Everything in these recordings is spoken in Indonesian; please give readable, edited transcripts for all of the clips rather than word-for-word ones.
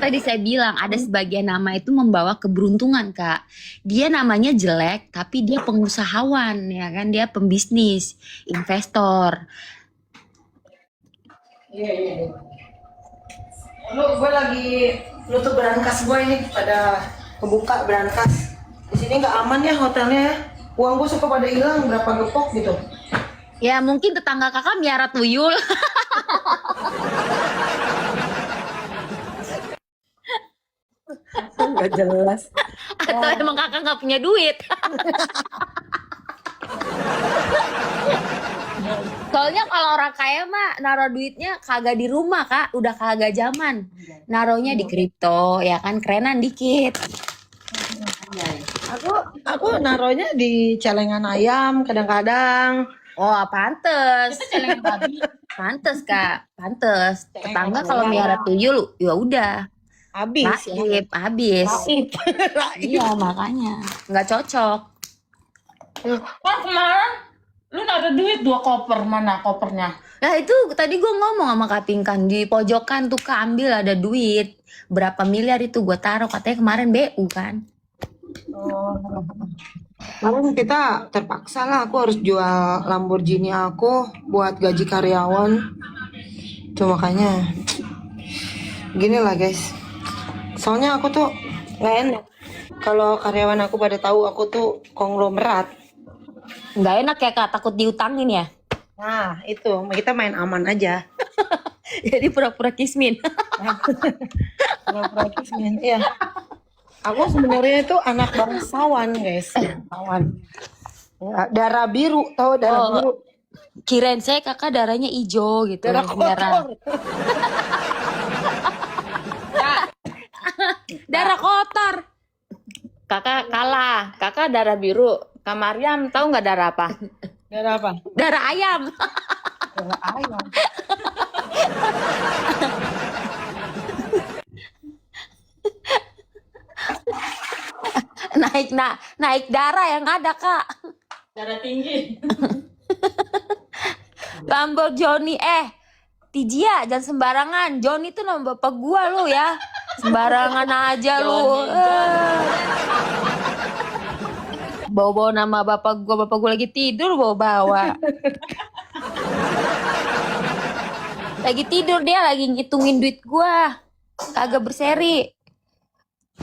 tadi saya bilang ada sebagian nama itu membawa keberuntungan, Kak. Dia namanya jelek, tapi dia pengusahawan, ya kan? Dia pembisnis, investor. Iya. Gue lagi nutup berangkas gue ini pada kebuka berangkas. Di sini nggak aman ya hotelnya ya. Uang gue suka pada hilang berapa gepok gitu. Ya mungkin tetangga kakak miara tuyul. Nggak jelas. Atau emang kakak nggak punya duit. Soalnya kalau orang kaya mah naruh duitnya kagak di rumah, Kak. Udah kagak zaman. Naruhnya di kripto, ya kan, kerenan dikit. Aku naruhnya di celengan ayam kadang-kadang. Oh, pantes. Pantes, Kak. Pantes. Tetangga kalau miara tuyul, ya udah. Habis. Habis. Iya, makanya. Nggak cocok. Kan kemarin lu naruh duit 2 koper, mana kopernya? Nah itu tadi gue ngomong sama Kak Pinkan di pojokan tuh Kak, ambil ada duit berapa miliar itu gue taruh, katanya kemarin BU kan. Kemarin kita terpaksa lah, aku harus jual Lamborghini aku buat gaji karyawan. Tuh makanya gini lah guys. Soalnya aku tuh nggak enak kalau karyawan aku pada tahu aku tuh konglomerat. Nggak enak ya Kak, takut diutangin ya. Nah itu kita main aman aja. Jadi pura-pura kismin. Pura-pura kismin. Iya. Aku sebenarnya itu anak bangsawan guys. Bangsawan. Ya, darah biru, tahu darah biru? Kirain saya kakak darahnya hijau gitu. Darah merah. kotor. Darah kotor. Kakak kalah, kakak darah biru. Kak Mariam tahu nggak darah apa? Darah apa? Darah ayam. Darah ayam. naik darah yang ada Kak. Darah tinggi. Lamborghini Tijia jangan sembarangan. Johnny tuh nama bapak gua lu ya. Sembarangan aja lu. Bawa-bawa nama bapak gua lagi tidur bawa-bawa. Lagi tidur dia lagi ngitungin duit gua. Kagak berseri.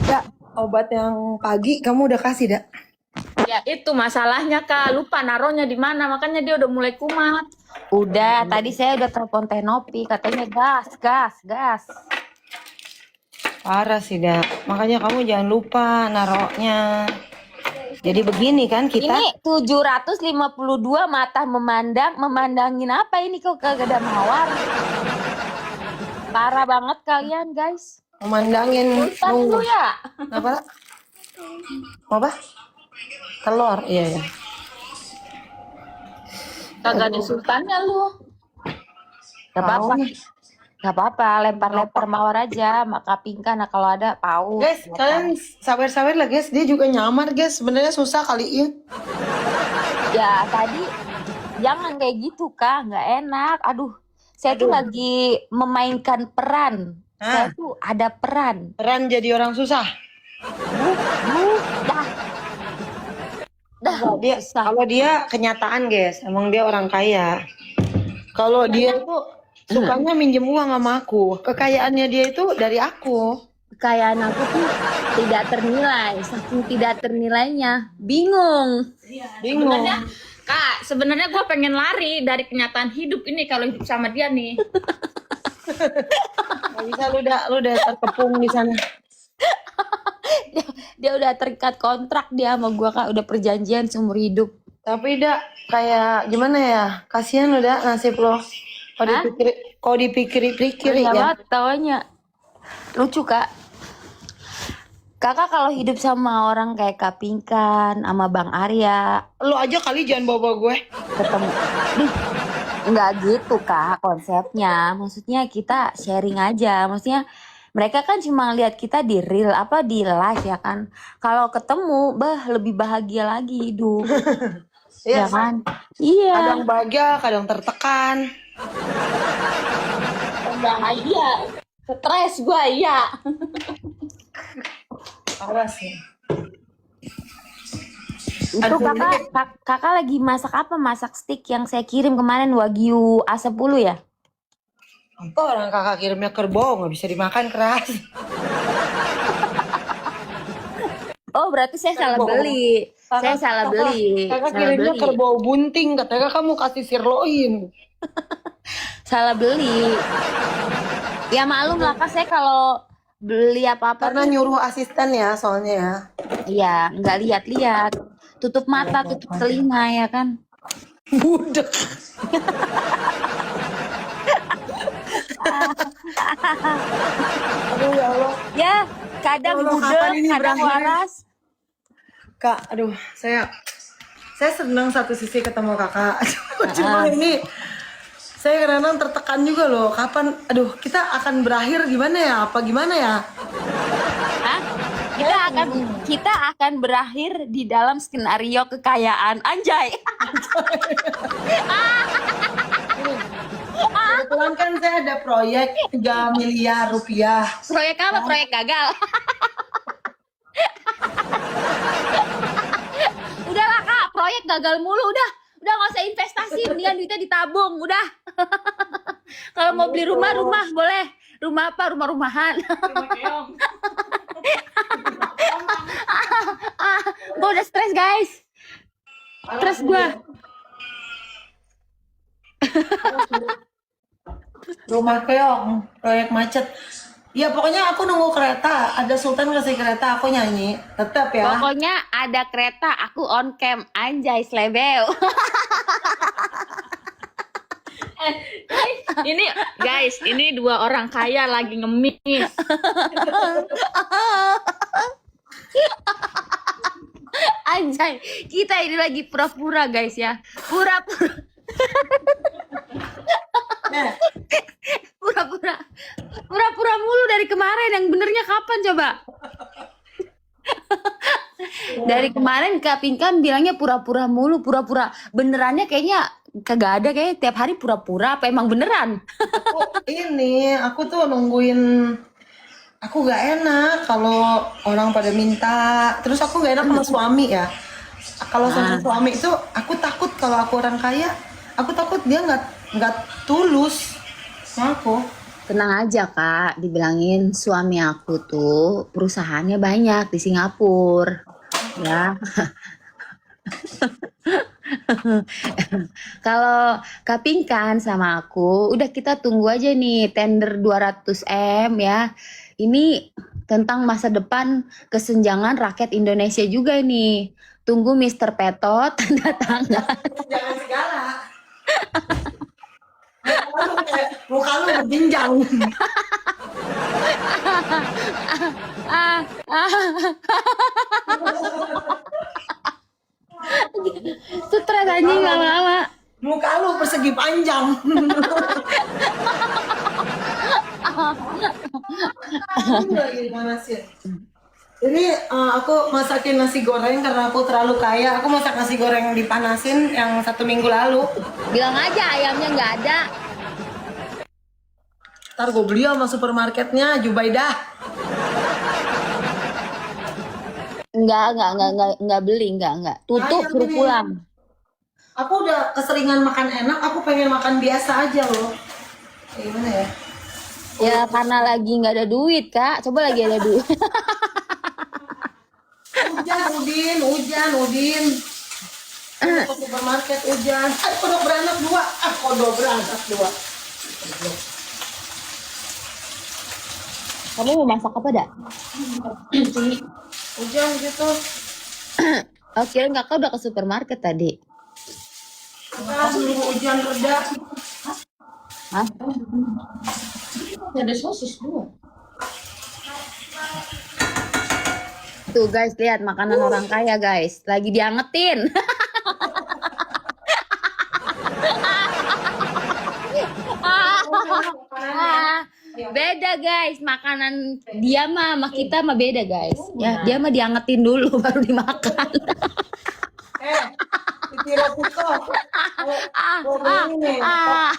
Ya, obat yang pagi kamu udah kasih, Dak? Ya itu masalahnya Kak, lupa naruhnya di mana, makanya dia udah mulai kumat. Udah, tadi saya udah telepon Tenopi, katanya gas. Parah sih, Dak. Makanya kamu jangan lupa naruhnya. Jadi begini kan kita. Ini 752 mata memandangin apa ini kok kagak ada mawar. Parah banget kalian guys. Memandangin Nunggu ya. apa? Mau apa? Telur, iya. Kagak ada sultannya lu. Gak apa-apa. Gak apa-apa, lempar-lempar mawar aja, maka pingkan kalau ada paus. Guys, kalian sabar-sabar lah guys. Dia juga nyamar guys. Sebenarnya susah kali ya. Ya tadi jangan kayak gitu Kak, nggak enak. Aduh, saya tuh lagi memainkan peran. Saya tuh ada peran. Peran jadi orang susah. Kalau dia kenyataan guys, emang dia orang kaya. Kalau dia tuh sukanya minjem uang sama aku. Kekayaannya dia itu dari aku. Kekayaan aku tuh tidak ternilai, saking tidak ternilainya. Bingung. Kak, sebenarnya gue pengen lari dari kenyataan hidup ini kalau hidup sama dia nih. Gak bisa, lu udah terkepung di sana. Dia udah terikat kontrak dia sama gua Kak, udah perjanjian seumur hidup. Tapi dak kayak gimana ya? Kasihan lu dak nasib lo. Kalau dipikir-pikir ya. Banget tawanya. Lucu Kak. Kakak kalau hidup sama orang kayak Kak Pinkan, sama Bang Arya, Lu aja kali jangan bawa gue. ketemu. Enggak gitu Kak konsepnya. Maksudnya kita sharing aja. Maksudnya mereka kan cuma lihat kita di real di live ya kan. Kalau ketemu lebih bahagia lagi hidup. Iya Ya kan? Iya. Kadang bahagia, kadang tertekan. Bahagia. Stres gue ya. Awas ya. Itu kakak lagi masak apa? Masak steak yang saya kirim kemarin Wagyu A10 ya? Apa orang kakak kirimnya kerbau nggak bisa dimakan keras. Oh berarti saya salah beli. Saya salah beli. Kakak Salah kirimnya beli. kerbau bunting, katanya kamu kasih sirloin. Salah beli. Ya maklum lah Kak, saya kalau beli apa-apa Karena tuh nyuruh asisten ya soalnya ya. ya nggak lihat-lihat. Tutup mata, tutup telinga ya kan. Budek. Aduh ya Allah. Ya kadang Ya Allah, budek, kapan ini kadang berakhirnya? waras. Kak, aduh, saya senang satu sisi ketemu kakak. Cuma ini saya kadang-kadang tertekan juga loh. Kapan, aduh, kita akan berakhir gimana ya? Apa gimana ya? Hah? Kita akan berakhir di dalam skenario kekayaan. Anjay. Kebetulan kan saya ada proyek 3 miliar rupiah. Proyek apa? Proyek gagal. Udahlah Kak, proyek gagal mulu udah nggak usah investasi, mendingan duitnya ditabung udah. Kalau mau beli rumah boleh. Rumah apa? Rumah-rumahan. Gue udah stres guys. Stres gue. Rumah keong, proyek macet. Ya pokoknya aku nunggu kereta. Ada Sultan kasih kereta, aku nyanyi. Tetap ya. Pokoknya ada kereta, aku on cam. Anjay, slebeo. Ini dua orang kaya lagi ngemis. Anjay, kita ini lagi pura-pura guys ya. Pura-pura. Pura-pura mulu dari kemarin. Yang benernya kapan coba? Dari kemarin Kak Pinkan bilangnya pura-pura mulu, pura-pura. Benerannya kayaknya kagak ada, kayak tiap hari pura-pura. Apa emang beneran? Aku tuh nungguin. Aku gak enak kalau orang pada minta. Terus aku gak enak sama suami ya. Kalau sama suami itu aku takut kalau aku orang kaya. Aku takut dia nggak tulus sama aku. Tenang aja Kak, dibilangin suami aku tuh perusahaannya banyak di Singapura. Ya. Kalau Kak Pinkan sama aku, udah kita tunggu aja nih tender 200M ya. Ini tentang masa depan kesenjangan rakyat Indonesia juga nih. Tunggu Mr. Petot tanda tangan. Jangan segala. Muka lu berjenjang. Stres anjing lama-lama. Muka lu persegi panjang. Lagi manasin. Ini aku masakin nasi goreng karena aku terlalu kaya. Aku masak nasi goreng dipanasin yang 1 minggu lalu. Bilang aja ayamnya nggak ada. Ntar gue beli sama supermarketnya Jubaidah. Enggak beli, enggak. Tutup Ayam suruh ini. pulang. Aku udah keseringan makan enak. Aku pengen makan biasa aja loh. Gimana ya? Ya karena lagi nggak ada duit Kak. Coba lagi ada duit. Hujan, Udin. Ke supermarket hujan. Kodok beranak 2. Kodok beranak 2. Kamu mau masak apa dak? Hujan gitu. Oh kirain Kakak udah ke supermarket tadi. Kita nunggu hujan reda. Hah? Ada sosis dua. Tuh guys, lihat makanan orang kaya guys. Lagi diangetin. Beda guys, makanan dia mah sama kita mah beda guys. Ya, dia mah diangetin dulu baru dimakan. Kira Puto. Ah, Gua ah, begini nih. ah.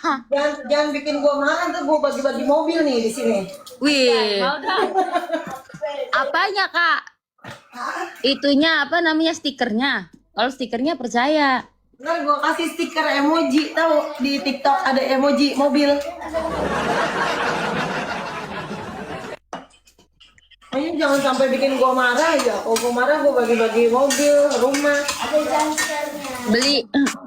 Jangan bikin gua marah tuh, gua bagi-bagi mobil nih di sini. Wih, Mau dah. apanya Kak? Itunya apa namanya stikernya? Kalau stikernya percaya. Ntar gua kasih stiker emoji, tahu di TikTok ada emoji mobil. Ini jangan sampai bikin gua marah ya. Kalau gua marah gua bagi-bagi mobil, rumah.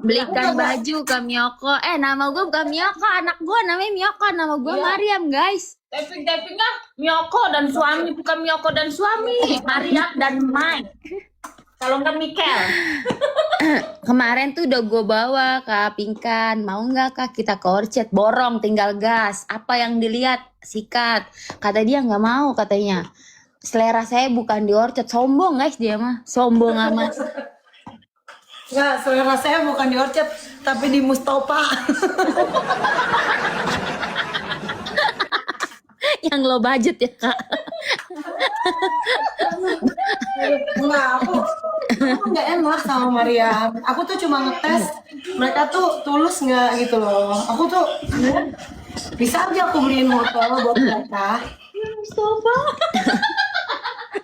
Belikan baju ke Miyoko. Nama gue bukan Miyoko, anak gue namanya Miyoko, nama gue Mariam guys. Typing ah, Miyoko dan suami, bukan Miyoko dan suami, Mariam dan Mike. Kalau nggak Mikel. Kemarin tuh udah gue bawa ke Pingkan, mau nggak Kak kita ke Orchard? Borong tinggal gas. Apa yang dilihat sikat. Kata dia nggak mau katanya. Selera saya bukan di Orchard. Sombong guys dia mah, sombong amat. Nggak, selera saya bukan di Orchard, tapi di Mustopa. Yang low budget ya Kak. Enggak, aku nggak enak sama Mariam. Aku tuh cuma ngetes mereka tuh tulus nggak gitu loh. Aku tuh bisa aja aku beliin motor buat mereka.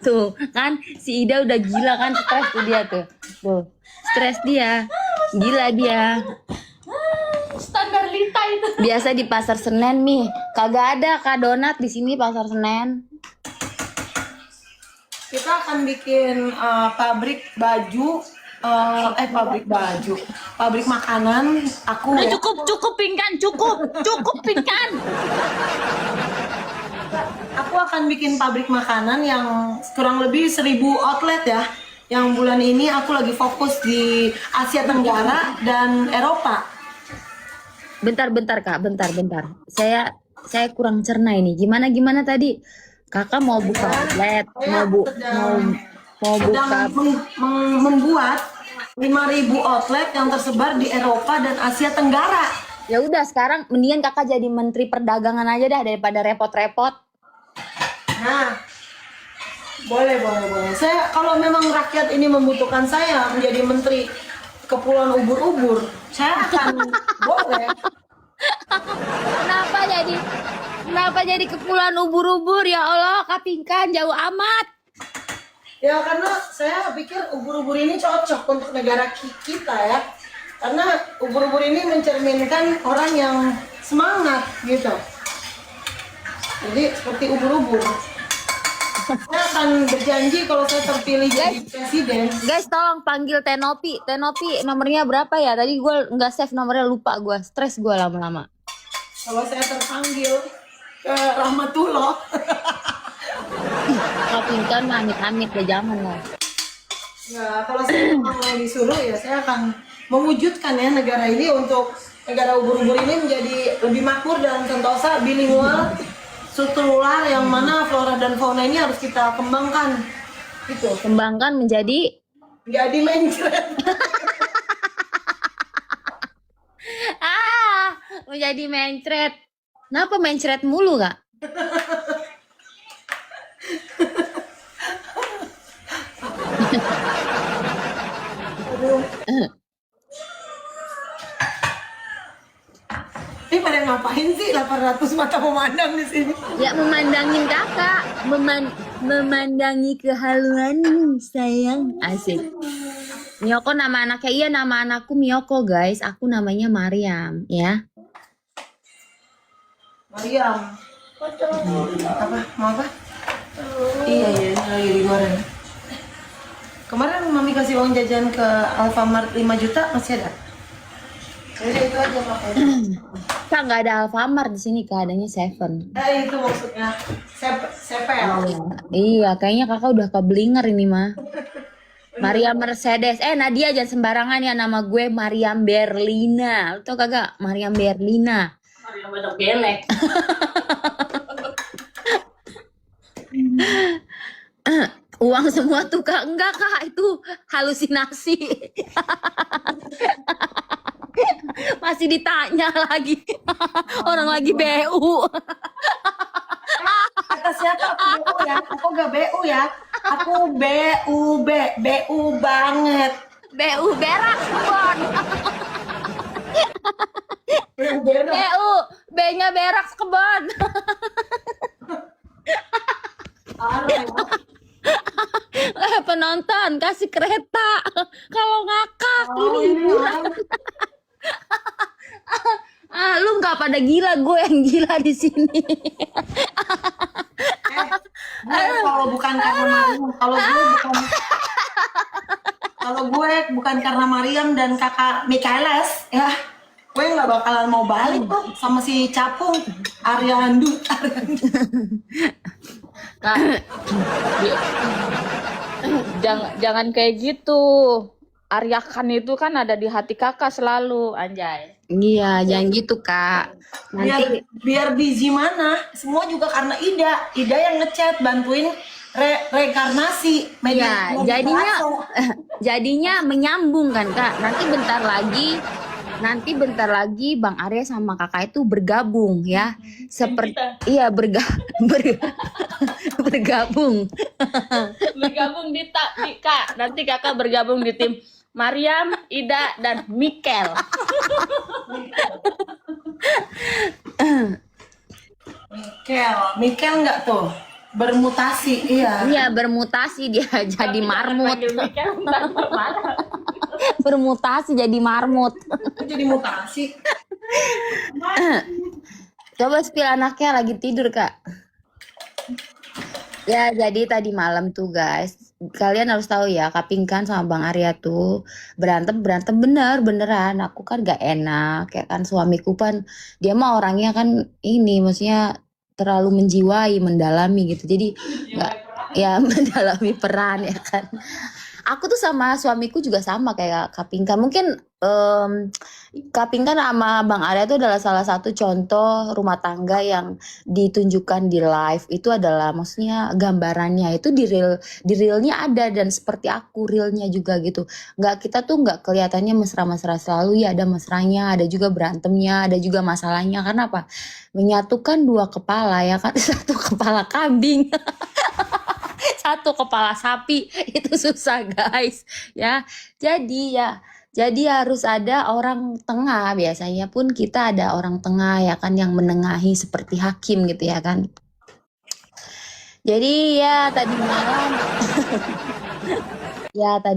Tuh kan si Ida udah gila kan, stres tuh dia tuh. Tuh, stres dia. Gila dia. Standar Lita itu. Biasa di pasar Senen nih. Kagak ada Kak donat di sini pasar Senen. Kita akan bikin pabrik baju, pabrik makanan. Aku Udah ya. cukup Pingkan, cukup Pingkan. Aku akan bikin pabrik makanan yang kurang lebih 1.000 outlet ya. Yang bulan ini aku lagi fokus di Asia Tenggara dan Eropa. Bentar Kak, bentar. Saya kurang cerna ini. Gimana tadi? Kakak mau buka outlet, Saya mau sedang buka. membuat 5.000 outlet yang tersebar di Eropa dan Asia Tenggara. Ya udah sekarang mendingan Kakak jadi Menteri Perdagangan aja dah daripada repot-repot. Nah, boleh. Saya kalau memang rakyat ini membutuhkan saya menjadi menteri Kepulauan Ubur-Ubur, saya akan boleh. Kenapa jadi Kepulauan Ubur-Ubur ya Allah, Kak Pingkan jauh amat. Ya karena saya pikir ubur-ubur ini cocok untuk negara kita ya. Karena ubur-ubur ini mencerminkan orang yang semangat gitu. Jadi seperti ubur-ubur. Saya akan berjanji kalau saya terpilih jadi presiden. Guys tolong panggil Tenopi nomornya berapa ya? Tadi gue nggak save nomornya, lupa gue, stres gue lama-lama. Kalau saya terpanggil ke Rahmatullah. Kak Pingkan mah amit-amit deh, jangan lah. Ya kalau saya memang disuruh ya saya akan mewujudkan ya negara ini untuk negara ubur-ubur ini menjadi lebih makmur dan sentosa, bilingual, struktural yang mana flora dan fauna ini harus kita kembangkan gitu. Kembangkan menjadi Mencret. menjadi mencret. Kenapa mencret mulu Kak? Ini pada ngapain sih 800 mata memandang di sini? Ya memandangin Kakak, memandangi kehaluanmu sayang. Asik. Miyoko nama anaknya, iya nama anakku Miyoko guys. Aku namanya Mariam ya. Mariam. Apa? Mau apa? Iya, ini lagi digoreng. Kemarin Mami kasih uang jajan ke Alfamart 5 juta masih ada? Jadi itu aja pakai. Kak nggak ada Alfamart di sini, Kak, adanya Seven. Itu maksudnya. Sepel. Iya, kayaknya Kakak udah keblinger ini mah. Mariam Mercedes. Nadia jangan sembarangan ya, nama gue Mariam Berlina. Lu tau kagak? Mariam Berlina. Mariam banyak gelek. Uang semua tuh Kak. Enggak Kak, itu halusinasi. Masih ditanya lagi. Orang lagi BU. Kata siapa aku BU ya? Aku gak BU ya. Aku BU banget. BU berak kebon. BU B-nya berak kebon. Penonton kasih kereta kalau ngakak ini. Lu nggak pada gila, gue yang gila di sini. Kalau bukan karena Mariam, kalau gue bukan karena Mariam dan kakak Michaeles, ya gue nggak bakalan mau balik tuh sama si Capung Ariandu. Kak, jangan kayak gitu. Aryakan itu kan ada di hati kakak selalu, anjay. Iya, jangan gitu kak. Nanti biar busy mana, semua juga karena Ida yang ngechat bantuin reinkarnasi ya jadinya menyambung kan kak. Nanti bentar lagi Bang Arya sama kakak itu bergabung ya. Seperti iya bergabung. Bergabung di Kak. Nanti kakak bergabung di tim Mariam, Ida, dan Mikel. Mikel nggak tuh bermutasi, iya bermutasi dia jadi marmut. Mikel, Bermutasi jadi marmut. Jadi mutasi. Coba spill anaknya lagi tidur kak. Ya jadi tadi malam tuh guys, kalian harus tahu ya, Kak Pinkan sama Bang Arya tuh berantem beneran. Aku kan gak enak, kayak kan suamiku kan dia mah orangnya kan ini, maksudnya terlalu menjiwai, mendalami gitu. Jadi nggak ya mendalami peran ya kan. Aku tuh sama suamiku juga sama kayak Kak Pinkan. Mungkin Kak Pinkan sama Bang Arya itu adalah salah satu contoh rumah tangga yang ditunjukkan di live. Itu adalah maksudnya gambarannya itu di realnya ada, dan seperti aku realnya juga gitu. Kita tuh nggak kelihatannya mesra-mesra selalu, ya ada mesranya, ada juga berantemnya, ada juga masalahnya. Karena apa? Menyatukan dua kepala ya kan, satu kepala kambing. Satu kepala sapi itu susah guys ya. Jadi harus ada orang tengah. Biasanya pun kita ada orang tengah ya kan, yang menengahi seperti hakim gitu ya kan. Jadi ya tadi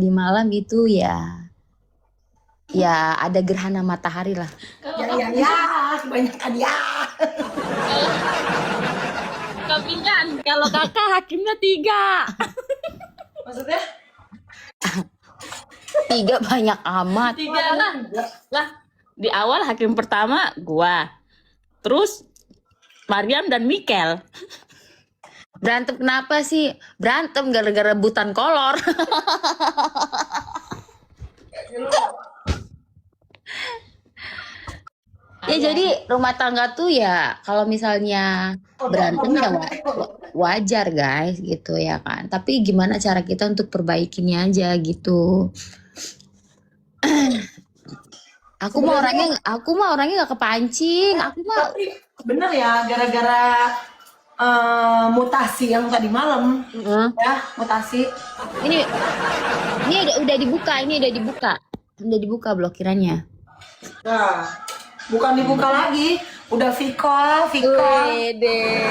malam itu ya ada gerhana matahari lah. Ya kebanyakan ya. Kepingan, kalau kakak hakimnya 3. Maksudnya 3 banyak amat. 3 lah. Di awal hakim pertama gua, terus Mariam dan Mikel. Berantem kenapa sih? Berantem gara-gara rebutan kolor. Ya jadi rumah tangga tuh ya kalau misalnya berantem ya wajar guys gitu ya kan. Tapi gimana cara kita untuk perbaikinya aja gitu. Aku mah orangnya nggak kepancing. Bener ya, gara-gara mutasi yang tadi malam. Ya, mutasi. Ini udah dibuka blokirannya. Nah, bukan dibuka lagi, udah Vicol. Wede,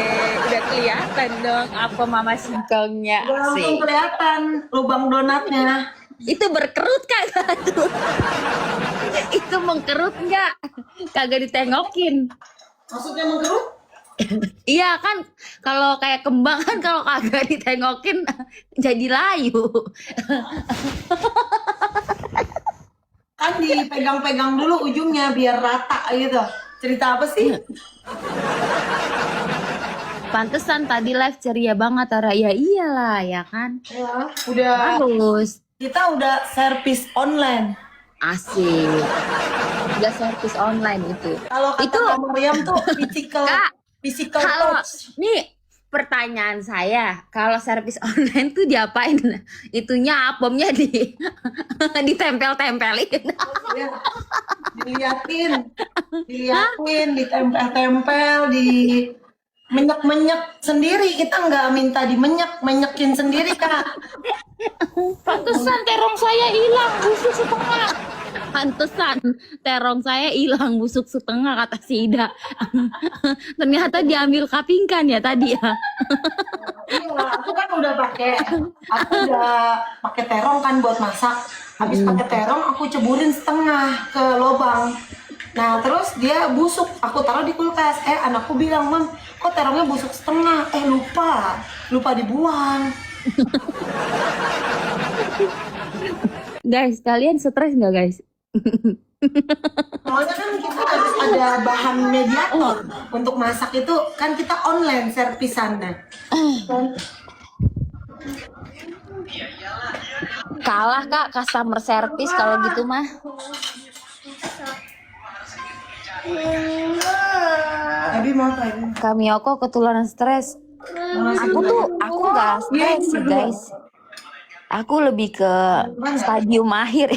udah kelihatan dong apa mama singkongnya. Udah langsung kelihatan lubang donatnya. Itu berkerut kagak tuh? Itu mengkerut nggak? Kagak ditengokin. Maksudnya mengkerut? Iya kan, kalau kayak kembang kan kalau kagak ditengokin jadi layu. Kan dipegang-pegang dulu ujungnya biar rata gitu. Cerita apa sih? Pantesan tadi live ceria banget Tara. Ya iyalah ya kan. Ya, udah. Bagus. Kita udah servis online. Asik. Udah servis online itu. Kalau kata Itu Mariam tuh physical kalau touch. nih pertanyaan saya, kalau servis online tuh diapain? Itunya apemnya ditempel-tempelin. Ya, diliatin, ditempel-tempel, di menyek-menyek sendiri. Kita nggak minta menyekin sendiri kak. Pantesan terong saya hilang busuk setengah. Pantesan terong saya hilang busuk setengah kata si Ida. Ternyata diambil kapingkan ya tadi ya. Iya, aku kan udah pakai terong kan buat masak. Habis pakai terong aku ceburin setengah ke lubang. Nah terus dia busuk, aku taruh di kulkas. Anakku bilang, Mam, kok terongnya busuk setengah? Lupa dibuang. Guys, kalian stres nggak guys? Soalnya kan kita harus ada bahan mediator untuk masak itu kan kita online servisannya. Kalah Kak customer service kalau gitu mah. Abi mau apa ini? Kami Yoko ketularan stres. Aku nggak stres sih guys. Aku lebih ke stadium akhir.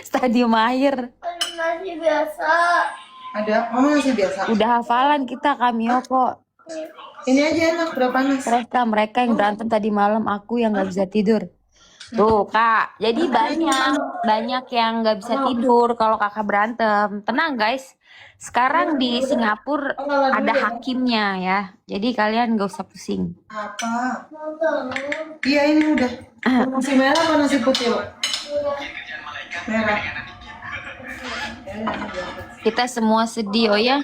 Stadium akhir. Masih biasa. Ada, mama masih biasa. Udah hafalan kita Kami Yoko. Ini aja enak, berapa panas? Mereka yang berantem tadi malam, aku yang nggak bisa tidur. Tuh Kak, jadi banyak yang nggak bisa tidur kalau kakak berantem. Tenang guys, sekarang di Singapura ada hakimnya ya. Jadi kalian nggak usah pusing. Apa? Iya ini udah. Nasi merah apa nasi putih lo? Merah. Kita semua sedih oh ya.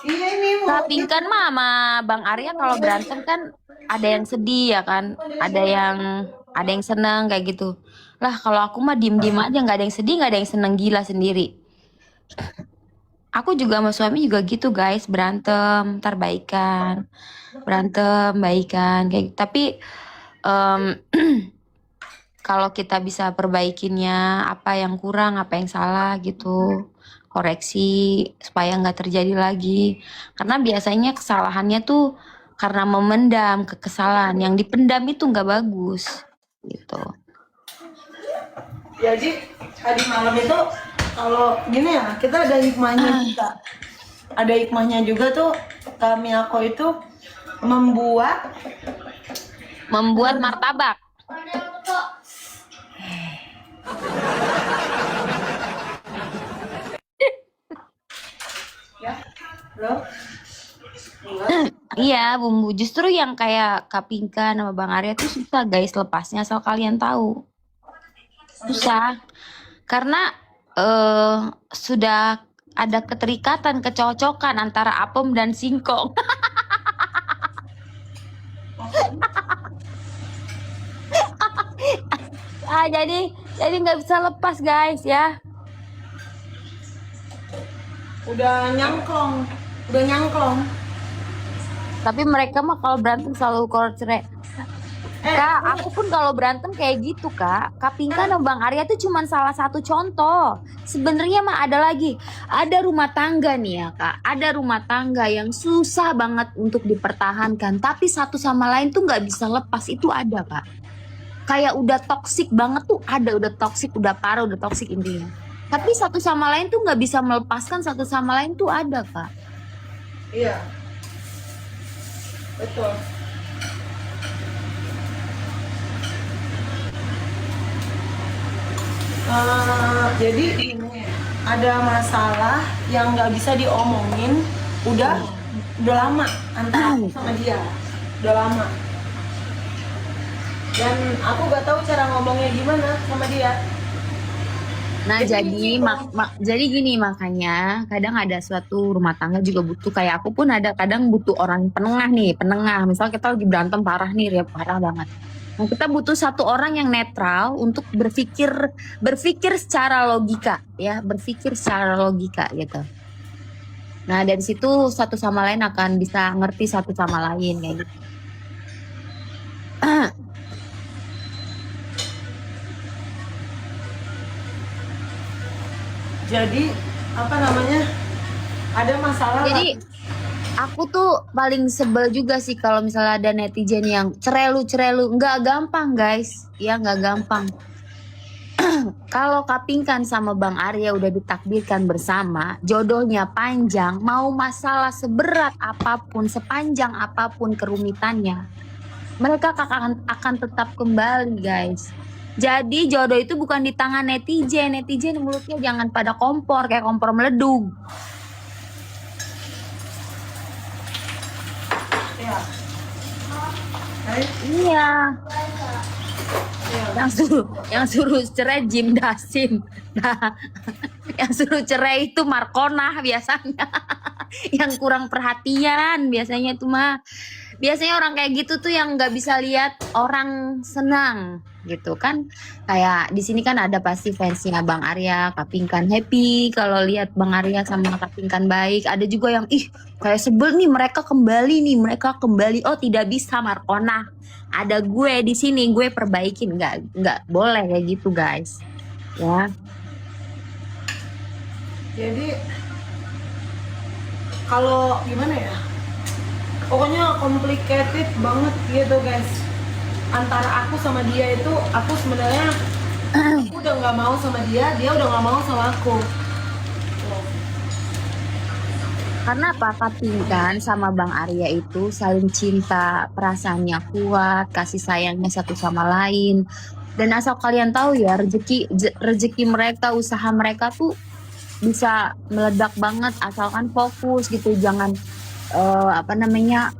Iya ini mau. Tapi kan Mama, Bang Arya kalau berantem kan ada yang sedih ya kan, ada yang seneng kayak gitu. Lah kalau aku mah diem aja, nggak ada yang sedih, nggak ada yang seneng, gila sendiri. Aku juga sama suami juga gitu guys, berantem, ntar baikan, berantem, baikan kayak gitu. Tapi kalau kita bisa perbaikinnya, apa yang kurang, apa yang salah gitu, koreksi supaya nggak terjadi lagi. Karena biasanya kesalahannya tuh karena memendam kekesalan, yang dipendam itu nggak bagus gitu. Jadi tadi malam itu kalau gini ya, kita ada hikmahnya juga. Ada hikmahnya juga tuh kami aku itu membuat martabak. ya, loh. Iya, bumbu justru yang kayak kapingkan sama Bang Arya tuh susah guys lepasnya, asal kalian tahu. Susah. Karena sudah ada keterikatan, kecocokan antara apem dan singkong. Jadi nggak bisa lepas guys ya. Udah nyangklong. Tapi mereka mah kalau berantem selalu cerai. Kak, aku pun kalau berantem kayak gitu Kak. Kapingkan sama Bang Arya tuh cuma salah satu contoh. Sebenarnya mah ada lagi. Ada rumah tangga nih ya Kak. Ada rumah tangga yang susah banget untuk dipertahankan. Tapi satu sama lain tuh nggak bisa lepas. Itu ada Kak. Kayak udah toksik banget tuh ada. Udah toksik, udah parah, udah toksik intinya. Tapi satu sama lain tuh nggak bisa melepaskan satu sama lain tuh ada Kak. Iya. Betul. Jadi ini ada masalah yang nggak bisa diomongin udah lama antara aku sama dia, udah lama. Dan aku nggak tahu cara ngomongnya gimana sama dia. Nah jadi gini makanya kadang ada suatu rumah tangga juga butuh kayak aku pun ada kadang butuh orang penengah. Misal kita lagi berantem parah nih, ya parah banget. Nah, kita butuh satu orang yang netral untuk berpikir secara logika ya, berpikir secara logika gitu. Nah dari situ satu sama lain akan bisa ngerti satu sama lain kayak gitu. Jadi apa namanya? Ada masalah. Jadi aku tuh paling sebel juga sih kalau misalnya ada netizen yang cerelu. Nggak gampang guys, ya nggak gampang. Kalau Kapingkan sama Bang Arya udah ditakdirkan bersama, jodohnya panjang, mau masalah seberat apapun, sepanjang apapun kerumitannya, mereka akan tetap kembali, guys. Jadi jodoh itu bukan di tangan netizen. Netizen mulutnya jangan pada kompor kayak kompor meledug. Ya. Iya. Yang suruh cerai Jim Dasim. Nah, yang suruh cerai itu Markona biasanya. Yang kurang perhatian biasanya itu mah. Biasanya orang kayak gitu tuh yang nggak bisa lihat orang senang gitu kan. Kayak di sini kan ada pasti fansnya Bang Arya, Kapingkan happy kalau lihat Bang Arya sama Kapingkan baik. Ada juga yang kayak sebel nih mereka kembali. Oh tidak bisa Markona. Ada gue di sini, gue perbaikin. Nggak boleh kayak gitu guys. Ya. Jadi kalau gimana ya? Pokoknya complicated banget gitu guys. Antara aku sama dia itu, aku sebenarnya aku udah nggak mau sama dia udah nggak mau sama aku. Karena apa? Kapingkan sama Bang Arya itu saling cinta, perasaannya kuat, kasih sayangnya satu sama lain. Dan asal kalian tahu ya, rezeki mereka, usaha mereka tuh bisa meledak banget asalkan fokus gitu. Jangan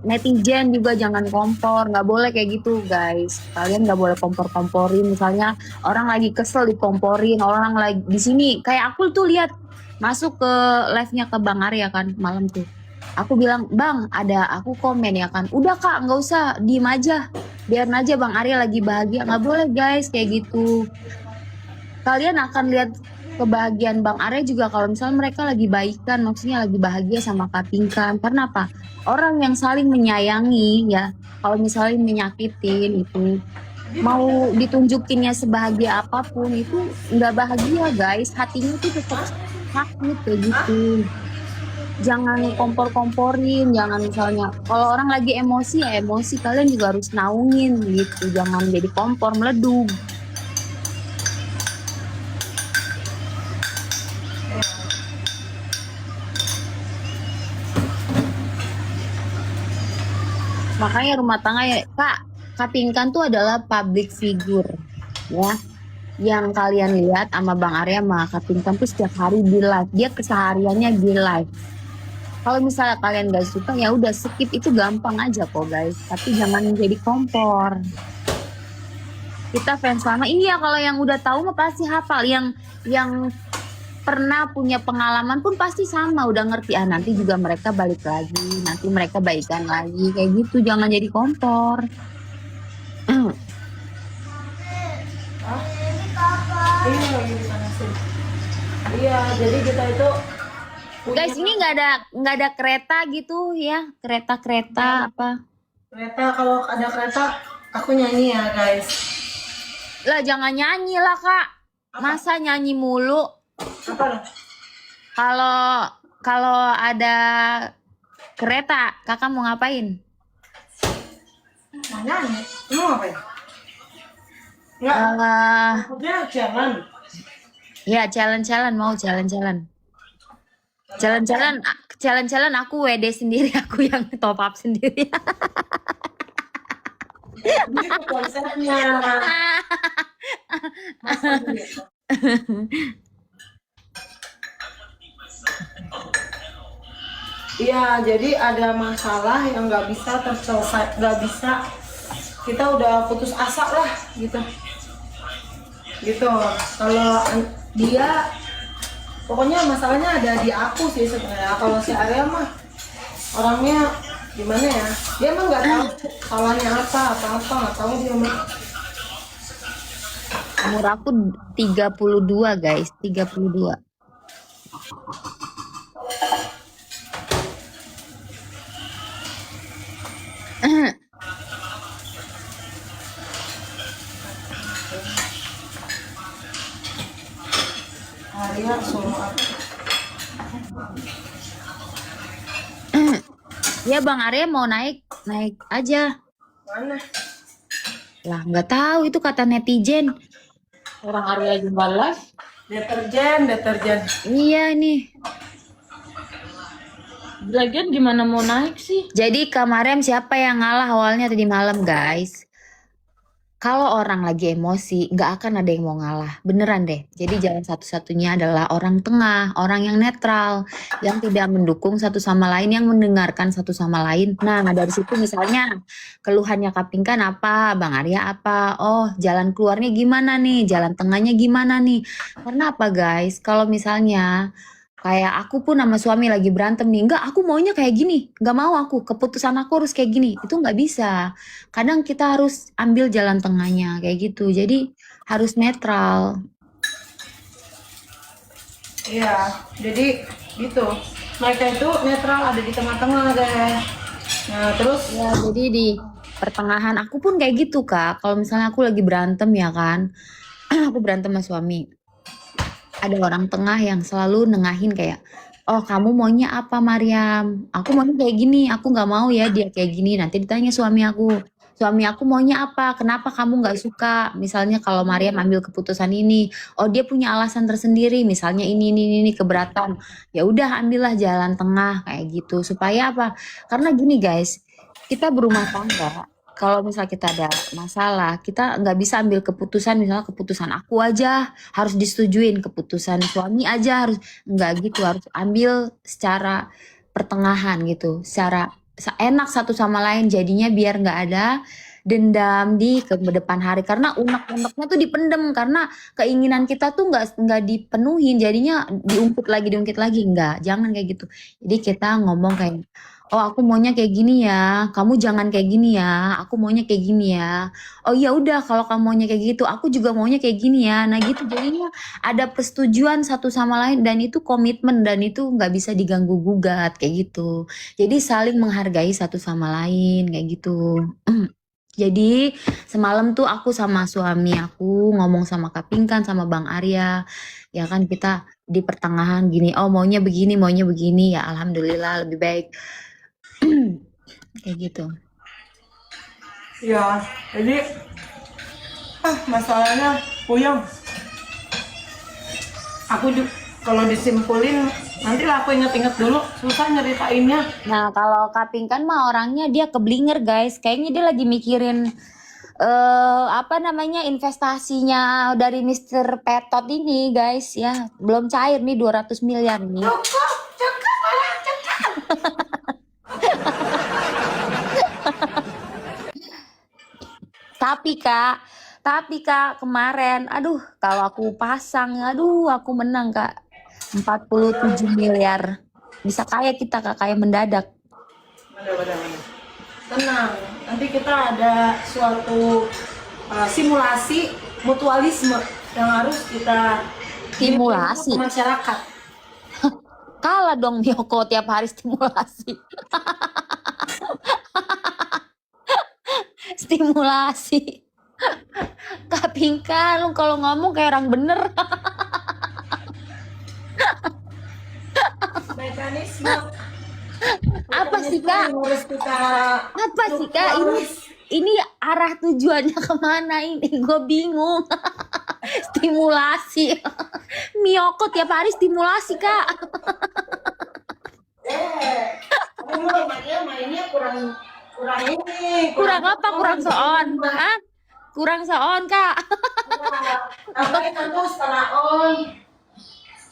netizen juga jangan kompor, nggak boleh kayak gitu guys. Kalian nggak boleh kompor-komporin. Misalnya orang lagi kesel dikomporin, orang lagi di sini kayak aku tuh lihat masuk ke live-nya ke Bang Arya kan malam tuh. Aku bilang, Bang, aku komen ya kan. Udah Kak, nggak usah, diem aja. Biarin aja Bang Arya lagi bahagia. Nggak boleh guys kayak gitu. Kalian akan lihat kebahagiaan Bang Arya juga kalau misalnya mereka lagi baikan, maksudnya lagi bahagia sama Kapingkan. Karena apa? Orang yang saling menyayangi ya, kalau misalnya menyakitin itu, mau ditunjukinnya sebahagia apapun itu nggak bahagia guys. Hatinya tuh tetap sakit kayak gitu. Jangan kompor-komporin, jangan misalnya kalau orang lagi emosi ya emosi, kalian juga harus naungin gitu. Jangan jadi kompor meledug. Makanya rumah tangga ya, Kapingkan tuh adalah public figure ya. Yang kalian lihat sama Bang Arya sama Kapingkan tuh setiap hari di live. Dia kesehariannya di live. Kalau misalnya kalian gak suka ya udah skip, itu gampang aja kok guys. Tapi jangan menjadi kompor. Kita fans lama, iya kalau yang udah tahu mah pasti hafal. Yang pernah punya pengalaman pun pasti sama, udah ngerti nanti juga mereka balik lagi, nanti mereka baikan lagi kayak gitu. Jangan jadi kompor. Iya lagi dipanasin. Iya, jadi kita itu Guys, ini nggak ada kereta gitu ya, kereta apa? Kereta, kalau ada kereta aku nyanyi ya guys. Lah jangan nyanyi lah Kak. Masa nyanyi mulu? Apa dong? Kalau ada kereta, Kakak mau ngapain? Mau nyanyi? Mau ngapain? Enggak, maksudnya jalan. Ya jalan-jalan, mau jalan-jalan. Jalan-jalan aku WD sendiri, aku yang top up sendiri. Ini ke konsernya. Masa gitu? Iya, jadi ada masalah yang nggak bisa terselesai, nggak bisa, kita udah putus asa lah gitu. Kalau dia, pokoknya masalahnya ada di aku sih sebenarnya. Kalau si Arya mah orangnya gimana ya? Dia mah nggak tahu salahnya apa nggak tahu dia mah. Umur aku 32 guys, 32. Arya suruh apa? Ya Bang Arya mau naik aja. Mana? Lah nggak tahu, itu kata netizen. Orang Arya juga live. Deterjen. Iya nih. Lagian gimana mau naik sih? Jadi kemarin siapa yang ngalah awalnya tadi malam guys? Kalau orang lagi emosi, nggak akan ada yang mau ngalah. Beneran deh. Jadi jalan satu-satunya adalah orang tengah, orang yang netral, yang tidak mendukung satu sama lain, yang mendengarkan satu sama lain. Nah, dari situ misalnya keluhannya Kapingkan apa, Bang Arya apa, oh jalan keluarnya gimana nih, jalan tengahnya gimana nih. Karena apa guys, kalau misalnya kayak aku pun sama suami lagi berantem nih, enggak aku maunya kayak gini, nggak mau aku, keputusan aku harus kayak gini, itu nggak bisa. Kadang kita harus ambil jalan tengahnya kayak gitu. Jadi harus netral. Iya, jadi gitu. Mereka itu netral, ada di tengah-tengah deh. Nah, terus Ya, jadi di pertengahan aku pun kayak gitu, Kak. Kalau misalnya aku lagi berantem ya kan, aku berantem sama suami. Ada orang tengah yang selalu nengahin kayak, oh kamu maunya apa Mariam? Aku maunya kayak gini, aku nggak mau ya dia kayak gini. Nanti ditanya suami aku maunya apa? Kenapa kamu nggak suka? Misalnya kalau Mariam ambil keputusan ini, oh dia punya alasan tersendiri, misalnya ini keberatan. Ya udah ambillah jalan tengah kayak gitu. Supaya apa? Karena gini guys, kita berumah tangga. Kalau misal kita ada masalah, kita nggak bisa ambil keputusan, misalnya keputusan aku aja harus disetujuin, keputusan suami aja harus, nggak gitu, harus ambil secara pertengahan gitu, secara enak satu sama lain, jadinya biar nggak ada dendam di ke depan hari, karena unek-uneknya tuh dipendem, karena keinginan kita tuh nggak dipenuhin, jadinya diungkit lagi, nggak, jangan kayak gitu. Jadi kita ngomong kayak, oh aku maunya kayak gini ya, kamu jangan kayak gini ya, aku maunya kayak gini ya. Oh ya udah kalau kamu maunya kayak gitu, aku juga maunya kayak gini ya. Nah gitu jadinya ada persetujuan satu sama lain, dan itu komitmen, dan itu nggak bisa diganggu gugat kayak gitu. Jadi saling menghargai satu sama lain kayak gitu. Jadi semalam tuh aku sama suami aku ngomong sama Kapingkan sama Bang Arya, ya kan kita di pertengahan gini, oh maunya begini, ya alhamdulillah lebih baik. Kayak gitu. ya, jadi masalahnya puyeng. Aku kalau disimpulin nanti lah aku inget-inget dulu, susah nyeritainnya. Nah, kalau Kapingkan mah orangnya dia keblinger, guys. Kayaknya dia lagi mikirin apa namanya investasinya dari Mr. Petot ini, guys, ya. Belum cair nih 200 miliar nih. Cukup, malah cukup. Tapi Kak, kemarin, aduh, kalau aku pasang, aduh, aku menang, Kak. 47 miliar. Bisa kaya kita, Kak, kaya mendadak. Benar. Tenang, nanti kita ada suatu simulasi mutualisme yang harus kita Stimulasi. ke masyarakat. Kalah dong Miyoko tiap hari stimulasi. Stimulasi. Kapingkan lu kalau ngomong kayak orang bener. Mekanisme Apa sih Kak? harus kita Apa sih Kak? Ini arah tujuannya kemana ini? Gue bingung. Stimulasi. Miyoko tiap hari stimulasi Kak. mainnya kurang ini. Kurang apa? Kurang soon. Hah? Kurang soon Kak. Tambahin nanti setengah on.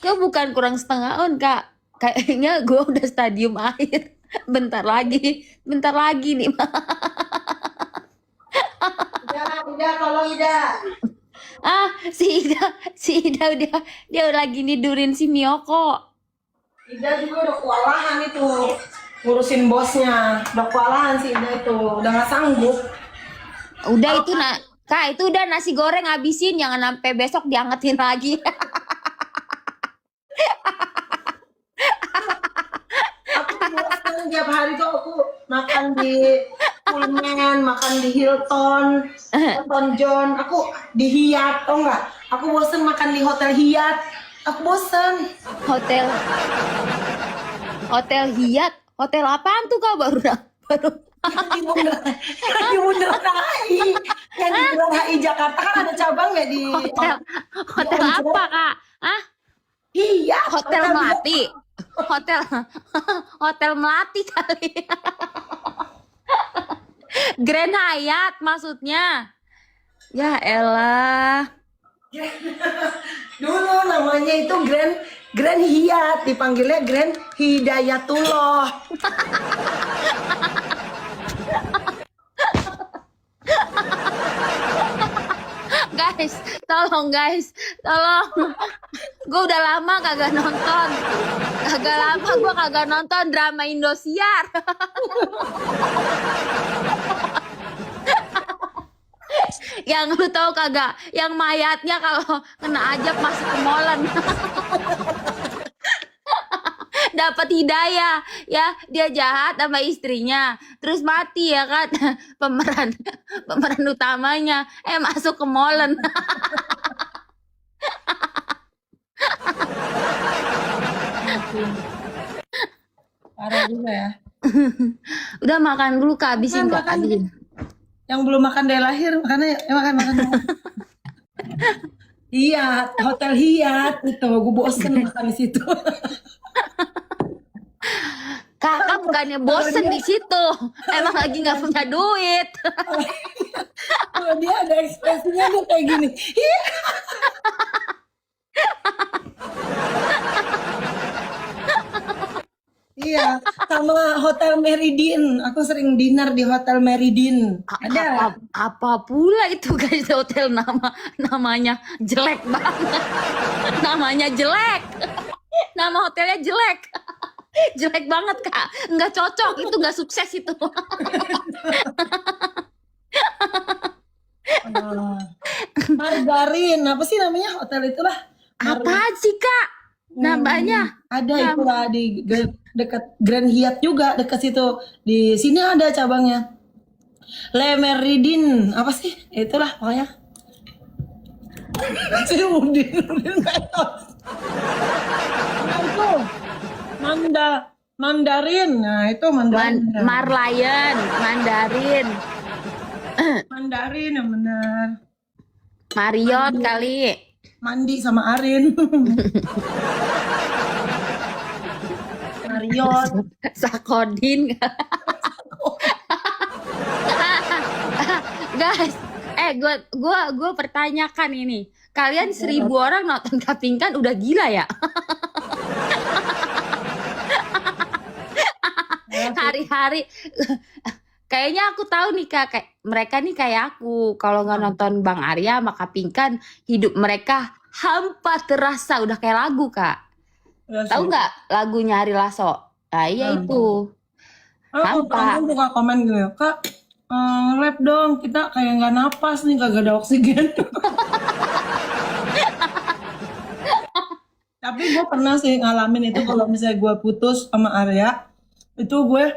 Gue bukan kurang setengah on Kak. Kayaknya gue udah stadium akhir. Bentar lagi nih. Ida, tolong Ida. Si Ida udah dia lagi nidurin si Miyoko. Ida juga udah kewalahan itu ngurusin bosnya. Udah kewalahan sih Ida itu, udah nggak sanggup. Udah itu Kak, itu udah nasi goreng habisin, jangan sampai besok diangetin lagi. Aku tiap hari tuh aku makan di Pullman, makan di Hilton John, aku di Hyatt, tau nggak? Aku bosen makan di hotel Hyatt, aku bosen. Hotel Hyatt, hotel apaan tuh Kak baru Di Bundaran HI, yang di Bundaran HI Jakarta kan ada cabang nggak di hotel apa Kak? Hyatt? Hotel Melati. Hotel Hotel Melati kali. Grand Hyatt maksudnya. Ya elah. Dulu namanya itu Grand Hyatt, dipanggilnya Grand Hidayatullah. Guys, tolong. Gue udah lama kagak nonton. Gue kagak nonton drama Indosiar. Yang lu tahu kagak? Yang mayatnya kalau kena ajab masuk ke molen. Dapat hidayah ya, dia jahat sama istrinya terus mati ya kan. pemeran utamanya masuk ke molen. Parah juga ya. Udah makan dulu Kak, habisin Kak, Makan. habisin. Yang belum makan dari lahir, makannya makan. Iya, Hotel Hyatt itu, gue bosen makan di situ. Kakak bukannya bosen di situ, emang lagi nggak punya duit. Kalau dia ada ekspresinya tuh kayak gini. Iya. Iya, sama Hotel Meridin. Aku sering dinner di Hotel Meridin. Ada. Apa pula itu guys, hotel namanya jelek banget. Namanya jelek. Nama hotelnya jelek. Jelek banget Kak, nggak cocok, itu nggak sukses itu. Margarin, apa sih namanya hotel itu lah? Apaan sih Kak namanya? Ada itu lah di dekat Grand Hyatt juga, dekat situ. Di sini ada cabangnya. Le Meridin, apa sih? Itulah pokoknya. Si Udin metos. Nah, itu Mandarin. Nah, itu Mandarin. Marlion, Mandarin, Mandarin yang benar. Marriott kali. Mandi sama Arin. Marriott. Sakodin. Guys, gue pertanyakan ini, kalian 1000 orang nonton Kapingkan udah gila ya? Hari-hari kayaknya aku tahu nih Kak, kayak mereka nih kayak aku, kalau nggak nonton Bang Arya sama Kapingkan, hidup mereka hampa terasa, udah kayak lagu Kak. Tahu nggak lagunya Ari Lasso? Nah iya itu. Hampa. Aku suka komen gitu ya, Kak, nge-rap dong, kita kayak nggak napas nih, kagak ada oksigen. Tapi gue pernah sih ngalamin itu, kalau misalnya gue putus sama Arya, itu gue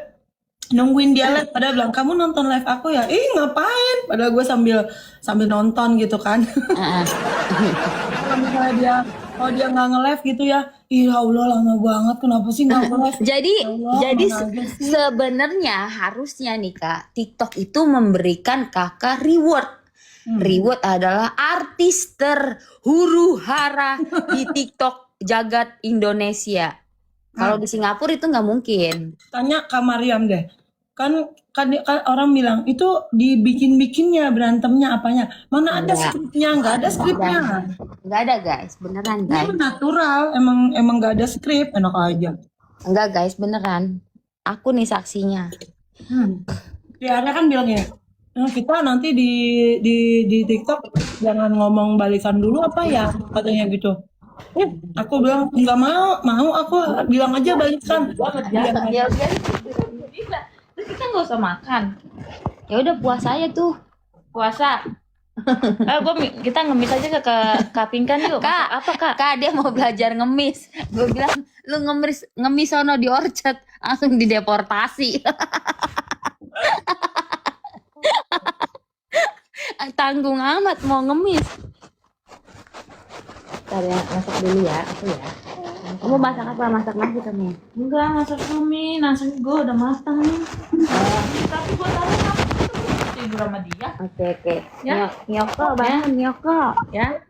nungguin dia live, padahal bilang, kamu nonton live aku ya? Ih ngapain? Padahal gue sambil nonton gitu kan. Kalau misalnya dia nggak nge-live gitu ya, ih ya Allah lama banget, kenapa sih nggak nge-live? Jadi Ya Allah, mana aja sih. sebenarnya harusnya nih Kak, TikTok itu memberikan Kakak reward. Reward adalah artis terhuru-hara di TikTok jagat Indonesia. Kalau di Singapura itu nggak mungkin. Tanya Kak Mariam deh, kan orang bilang itu dibikin-bikinnya, berantemnya apanya, mana ada Enggak. skripnya? Nggak ada skripnya. Nggak ada guys, beneran Ini guys. natural, emang nggak ada skrip, enak aja. Enggak guys, beneran. Aku nih saksinya. Ya ada kan bilangnya, kita nanti di TikTok jangan ngomong balikan dulu apa ya, katanya gitu. Aku bilang nggak mau aku bilang aja balikan. Ya udah, terus kita nggak usah makan. Ya udah puasa aja tuh. Puasa. Kita ngemis aja ke Kapingkan yuk. Kak, Masak apa Kak? Kak dia mau belajar ngemis. Gue bilang lu ngemis sono di Orchard, langsung dideportasi. Tanggung amat mau ngemis. Ntar ya, masak dulu ya, aku ya. Kamu masak apa? Masak nasi kamu? Enggak, masak mie. Nasi gue udah matang nih. Tapi gue taruh apa? Tidur sama dia. Oke. Ya. Nyoko, bangun Nyoko. Ya.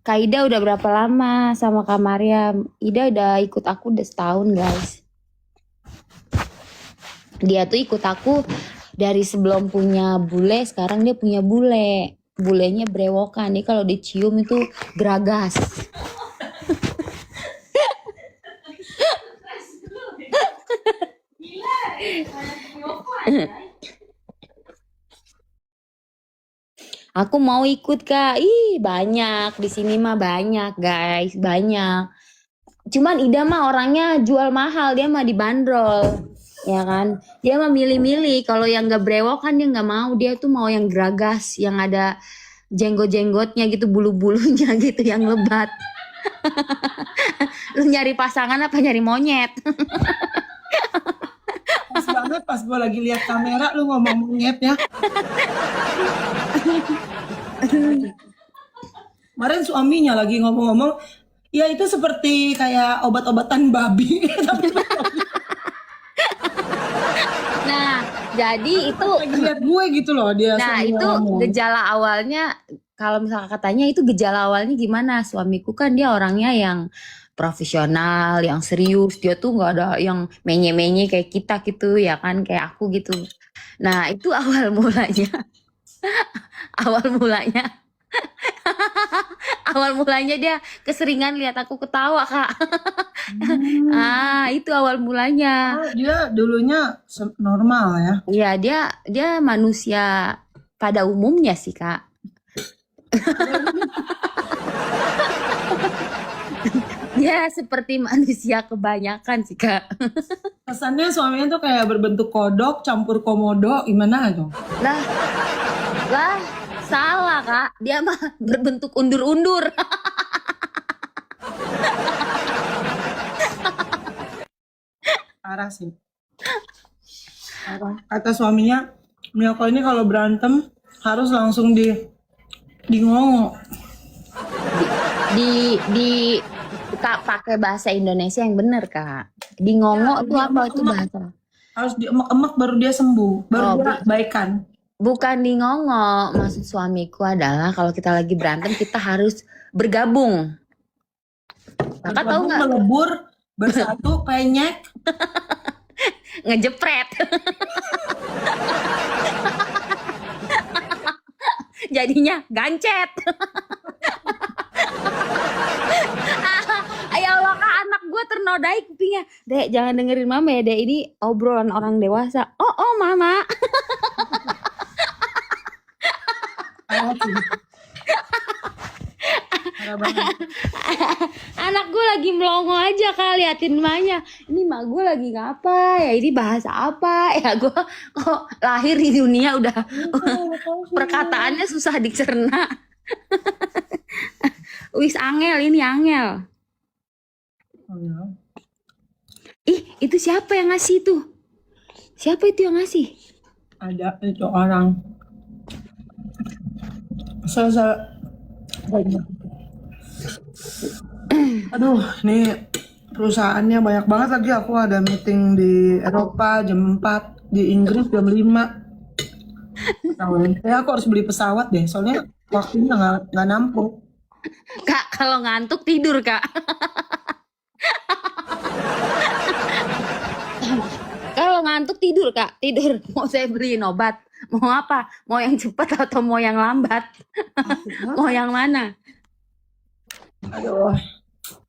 Kak Ida udah berapa lama sama Kak Mariam? Ida udah ikut aku udah setahun guys. Dia tuh ikut aku dari sebelum punya bule, sekarang dia punya bule. Bulenya brewokan, dia kalau dicium itu geragas. Aku mau ikut Kak. Ih, banyak di sini mah banyak, guys, banyak. Cuman Ida mah orangnya jual mahal, dia mah dibanderol. Ya kan? Dia mah milih-milih. Kalau yang gak brewok kan dia nggak mau. Dia tuh mau yang geragas, yang ada jenggot-jenggotnya gitu, bulu-bulunya gitu yang lebat. Lu nyari pasangan apa nyari monyet? Pas banget pas gue lagi lihat kamera lu ngomong monyet ya. Kemarin suaminya lagi ngomong-ngomong, ya itu seperti kayak obat-obatan babi. Tapi Nah, jadi itu lagi lihat gue gitu loh dia. Nah, sambil itu ngomong. gejala awalnya, kalau misalnya katanya itu gejala awalnya gimana? Suamiku kan dia orangnya yang profesional, yang serius. Dia tuh nggak ada yang menye-menye kayak kita gitu, ya kan? Kayak aku gitu. Nah, itu awal mulanya. Awal mulanya. Awal mulanya dia keseringan lihat aku ketawa, Kak. Itu awal mulanya. Oh, dia dulunya normal ya. Iya, dia manusia pada umumnya sih, Kak. Ya, seperti manusia kebanyakan sih, Kak. Kesannya suaminya tuh kayak berbentuk kodok campur komodo, gimana tuh? Lah, lah, salah, Kak. Dia mah berbentuk undur-undur. Parah sih. Parah. Kata suaminya, Miyoko ini kalau berantem harus langsung di ngomong. Di Kak pakai bahasa Indonesia yang bener, Kak. Di ngongok tuh apa itu bahasa? Harus diemek-emek baru dia sembuh, baru Oh, dia baikan. Bukan di ngongok. Maksud suamiku adalah kalau kita lagi berantem kita harus bergabung. Kakak tahu nggak? Melebur, bersatu, penyek. Ngejepret. Jadinya gancet. Ya Allah, Kak, anak gue ternodai kupingnya. Dek, jangan dengerin mama ya, Dek. Ini obrolan orang dewasa. Oh, mama. Parah sih. Parah banget. Anak gue lagi melongo aja, Kak, liatin emaknya. Ini mak gue lagi ngapa ya? Ini bahasa apa ya? Gue kok lahir di dunia udah perkataannya susah dicerna. Wis angel, ini angel. Oh, ya. Ih, itu siapa yang ngasih tuh? Siapa itu yang ngasih? Ada itu orang. Aduh, nih perusahaannya banyak banget lagi. Aku ada meeting di Eropa jam 4, di Inggris jam 5. Ya aku harus beli pesawat deh, soalnya waktunya nggak nampung. Kak, kalau ngantuk tidur, Kak. Kalau ngantuk tidur, Kak. Tidur. Mau saya beliin obat? Mau apa? Mau yang cepat atau mau yang lambat? Mau yang mana? Aduh,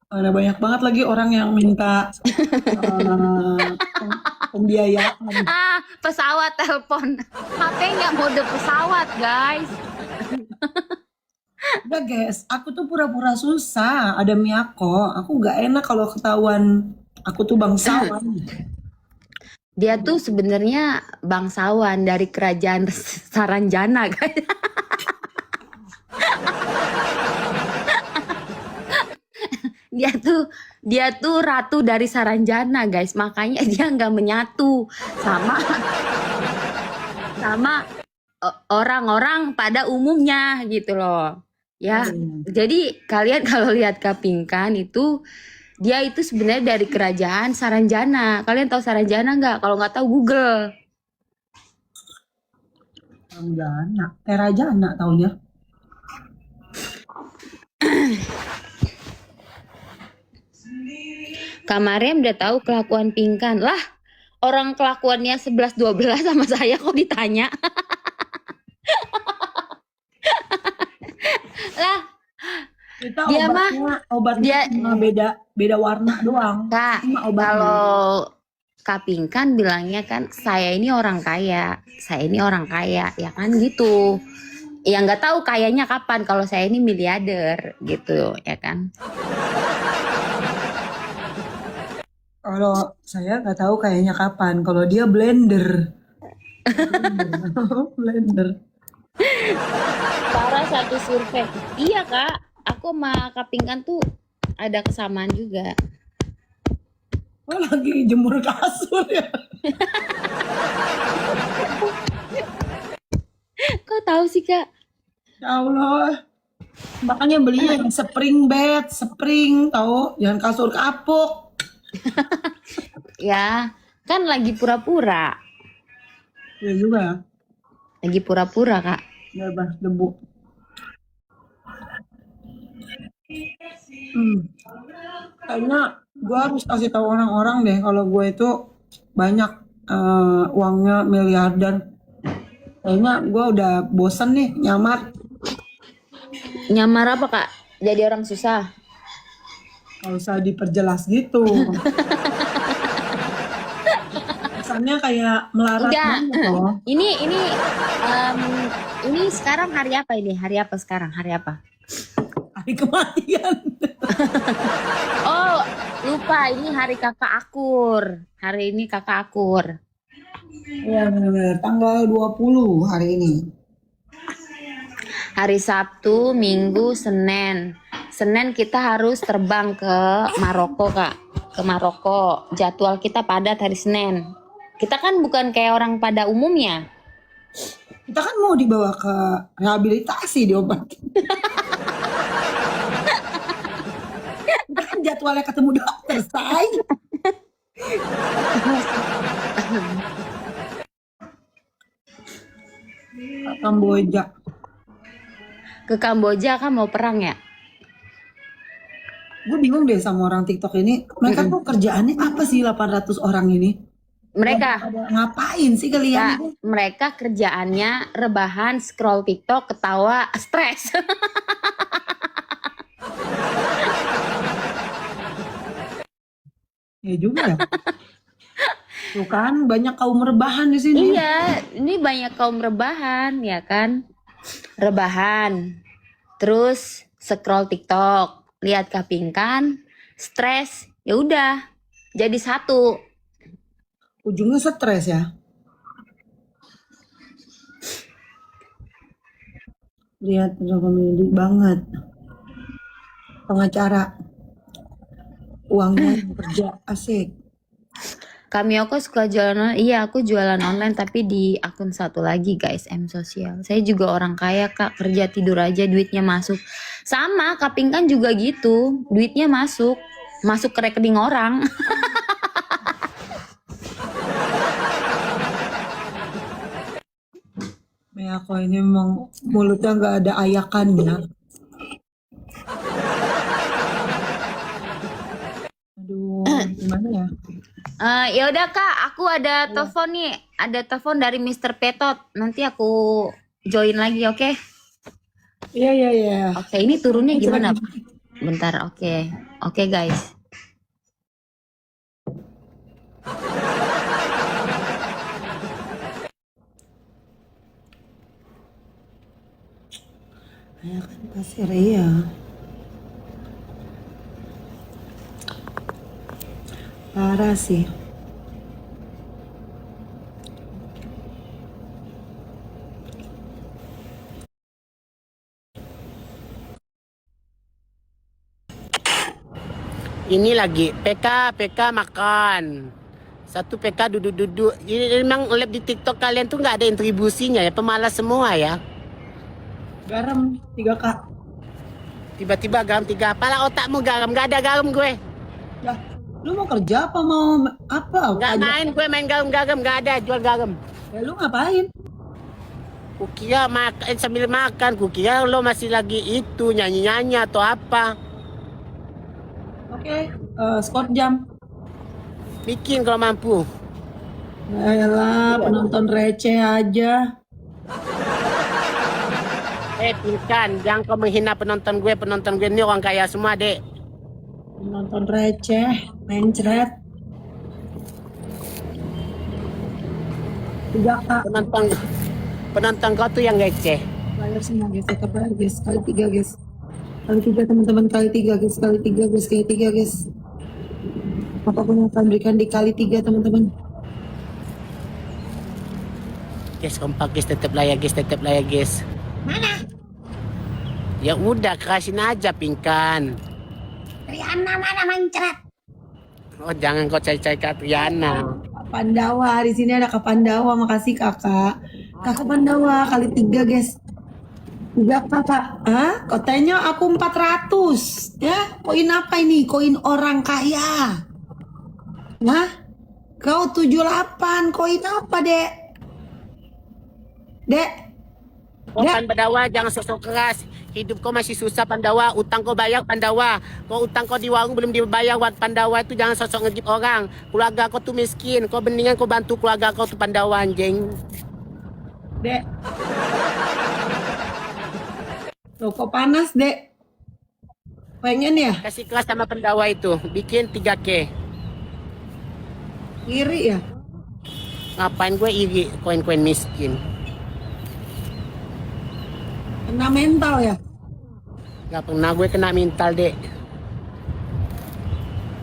ada banyak banget lagi orang yang minta pembiayaan. Pesawat telepon. HP-nya mode pesawat, guys. Udah guys, aku tuh pura-pura susah. Ada Miyako, aku nggak enak kalau ketahuan aku tuh bangsawan. Dia tuh sebenarnya bangsawan dari kerajaan Saranjana, guys. Dia tuh ratu dari Saranjana, guys. Makanya dia nggak menyatu sama orang-orang pada umumnya gitu loh. Ya. Jadi kalian kalau lihat Kapingkan itu dia itu sebenarnya dari kerajaan Saranjana. Kalian tahu Saranjana nggak? Kalau nggak tahu Google. Jana, Terajana taunya. Kak Mariam udah tahu kelakuan Pingkan. Lah, orang kelakuannya 11-12 sama saya kok ditanya. Lah, Kita dia mah obatnya cuma beda warna doang. Kak, Cuma obatnya. kalau Kak Pingkan bilangnya kan saya ini orang kaya, ya kan gitu. Ya nggak tahu kayanya kapan, kalau saya ini miliarder gitu ya kan. Kalau saya nggak tahu kayaknya kapan. Kalau dia blender. Blender. Parah satu survei. Iya Kak, aku sama Kak Pingkan tuh ada kesamaan juga. Oh, lagi jemur kasur ya. Kok tahu sih Kak? Ya Allah. Makanya belinya yang spring bed, tahu, jangan kasur kapuk. Ya, kan lagi pura-pura. Ya juga ya. Lagi pura-pura Kak. Bebas debu. Kayaknya gue harus kasih tahu orang-orang deh kalau gue itu banyak uangnya miliarder. Kayaknya gue udah bosen nih nyamar. Nyamar apa Kak? Jadi orang susah. Kalau usah diperjelas gitu. Kesannya kayak melarat Enggak. banget loh. Ini sekarang hari apa ini? Hari apa sekarang? Hari apa? Hari kematian. Oh, lupa. Ini hari kakak akur. Hari ini kakak akur. Iya benar-benar. Tanggal 20 hari ini. Hari Sabtu, Minggu, Senin. Senin kita harus terbang ke Maroko Kak. Ke Maroko. Jadwal kita padat hari Senin. Kita kan bukan kayak orang pada umumnya. Kita kan mau dibawa ke rehabilitasi diobatin. Kita kan jadwalnya ketemu dokter, say. Kamboja. Ke Kamboja kan mau perang ya? Gue bingung deh sama orang TikTok ini. Mereka tuh kerjaannya apa sih 800 orang ini? Mereka Ngapain sih kalian? Kak, mereka kerjaannya rebahan, scroll TikTok, ketawa, stres. Ya juga ya. Tuh kan banyak kaum rebahan di sini. Iya, ini banyak kaum rebahan ya kan? Rebahan. Terus scroll TikTok, lihat Kapingkan, stres, ya udah. Jadi satu. Ujungnya stres ya. Lihat komedi banget. Pengacara. Uangnya kerja asik. Kamioko suka jualan online. Iya, aku jualan online tapi di akun satu lagi guys, M Sosial. Saya juga orang kaya Kak, kerja tidur aja duitnya masuk. Sama, Kapingkan juga gitu, duitnya masuk ke rekening orang. Meyako ini memang mulutnya nggak ada ayakannya. Aduh, gimana ya? Ya udah Kak, aku ada telepon nih, ada telepon dari Mr. Petot. Nanti aku join lagi, oke? Iya. Oke, ini turunnya gimana? Bentar, oke guys. Ya kan pasti Ria. Parah sih. Ini lagi PK makan. Satu PK duduk-duduk. Ini memang live di TikTok kalian tuh nggak ada kontribusinya ya, pemalas semua ya. Garam 3K. Tiba-tiba garam 3. Apalah otakmu garam, nggak ada garam gue. Lah, lu mau kerja apa mau apa? Nggak main gue main garam-garam, nggak ada jual garam. Ya lu ngapain? Kukira makan sambil makan, kukira lo masih lagi itu nyanyi-nyanyi atau apa. Oke, skor jam. Bikin kalau mampu. Ayolah, penonton receh aja. Pinkan, jangan kau menghina penonton gue. Penonton gue ini orang kaya semua, Dek. Penonton receh, mencret. 3K. Penonton kau tuh yang receh. Bayar semua guys, tetap bayar guys. Kali 3 guys. Kali 3 teman-teman, kali 3 guys. Kali 3 guys, kali 3 guys. Apapun yang akan berikan dikali 3 teman-teman. Guys, kompak guys, tetap layak guys, tetap layak guys. Mana? Ya udah, kerasin aja Pinkan. Riana mana mencret? Oh, jangan kau cari-cari Kak Riana. Pandawa, di sini ada Kak Pandawa, makasih kakak. Kakak Pandawa kali 3 guys. 3 kakak. Hah? Kotanya aku 400. Ya, koin apa ini? Koin orang kaya. Nah, kau 78. Koin apa, Dek? Dek? Kau Pandawa jangan sosok keras. Hidup kau masih susah Pandawa. Utang kau bayar Pandawa. Kau utang kau di warung belum dibayar buat Pandawa itu jangan sosok ngegip orang. Keluarga kau tuh miskin. Kau mendingan kau bantu keluarga kau tuh Pandawa anjing. Dek. Tuh, kok panas, Dek? Pengen ya? Kasih keras sama Pandawa itu. Bikin 3K. Iri ya? Ngapain gue iri koin-koin miskin. Kena mental ya? Gak pernah gue kena mental, Dek.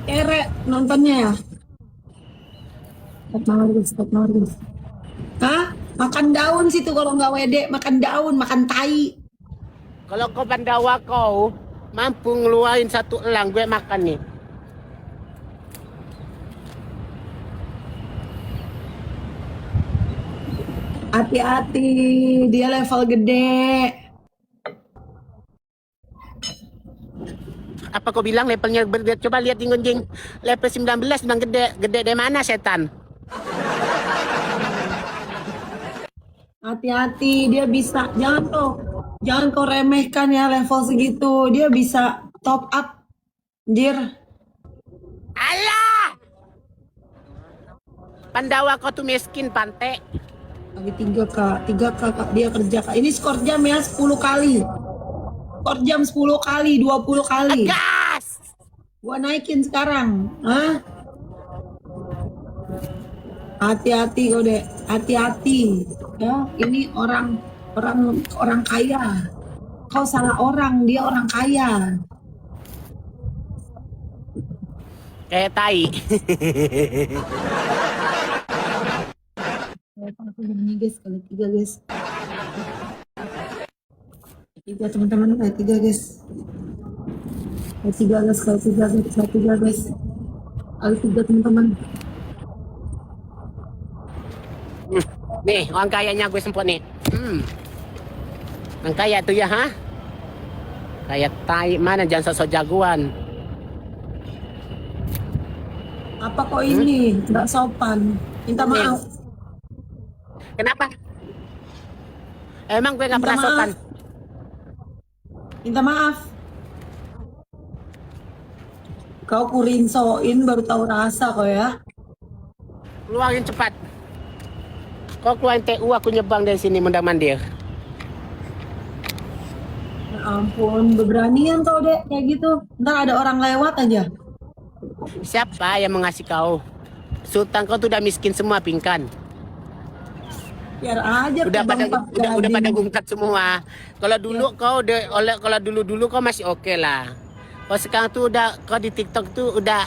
Kere nontonnya ya? Stop guys. Hah? Makan daun situ kalau nggak wede. Makan daun, makan tai. Kalau kau Pandawa kau mampu ngeluarin 1 elang, gue makan nih. Hati-hati, dia level gede. Apa kau bilang levelnya berbeda? Coba lihat Jing. Level 19 bilang gede. Gede dari mana setan? Hati-hati, dia bisa. Jangan kau remehkan ya level segitu. Dia bisa top up. Dir. Alah! Pandawa kau tuh miskin, Pante. Lagi 3K Kak. Dia kerja Kak. Ini skor jam ya 10 kali. Skor jam 10 kali, 20 kali. Gas! Gua naikin sekarang. Hah? Hati-hati kau, Dek. Hati-hati. Ya, ini orang kaya. Kau salah orang, dia orang kaya. Kayak tai. Aku begini guys, kali 3 guys. 3 teman-teman, kali 3 guys. Kali 3 guys, kali 3 guys, kali 3 guys. Kali 3 teman-teman. Nih, orang kayanya gue semprot nih. Orang kaya tuh ya, ha? Kayak tai mana, jangan sosok jagoan. Apa kok ini? Nggak sopan. Minta maaf. Kenapa? Emang gue gak Minta pernah maaf. sopan? Minta maaf. Kau kurinsoin baru tahu rasa kok ya. Keluarin cepat. Kau keluarin TU, aku nyebang dari sini mondar-mandir. Ya ampun, beranian kau, Dek, kayak gitu. Ntar ada orang lewat aja. Siapa yang mengasih kau? Sultan kau tuh udah miskin semua, Pinkan. Biar aja Udah pada Bang udah pada Gading. gungkat semua. Kalau dulu kau kalau dulu kau masih oke lah. Kalau sekarang tuh udah kau di TikTok tuh udah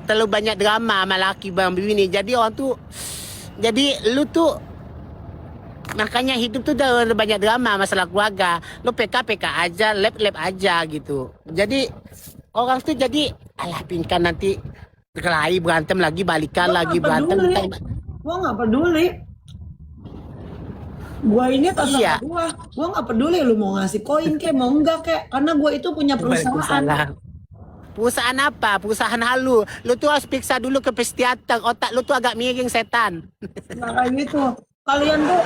terlalu banyak drama sama laki bang bini. Jadi orang tuh lu tuh makanya hidup tuh udah banyak drama masalah keluarga. Lu PK aja, lep aja gitu. Jadi orang tuh jadi alah Pinkan nanti kelahi berantem lagi balikan Gua lagi nggak berantem. peduli. Gua nggak peduli. Gua ini terserah Iya. gua nggak peduli lu mau ngasih koin kek mau enggak kek, karena gua itu punya perusahaan. Salah. Perusahaan apa? Perusahaan halu. Lu tuh harus periksa dulu ke psikiater. Otak lu tuh agak miring setan. Nah, kayak gitu. Kalian tuh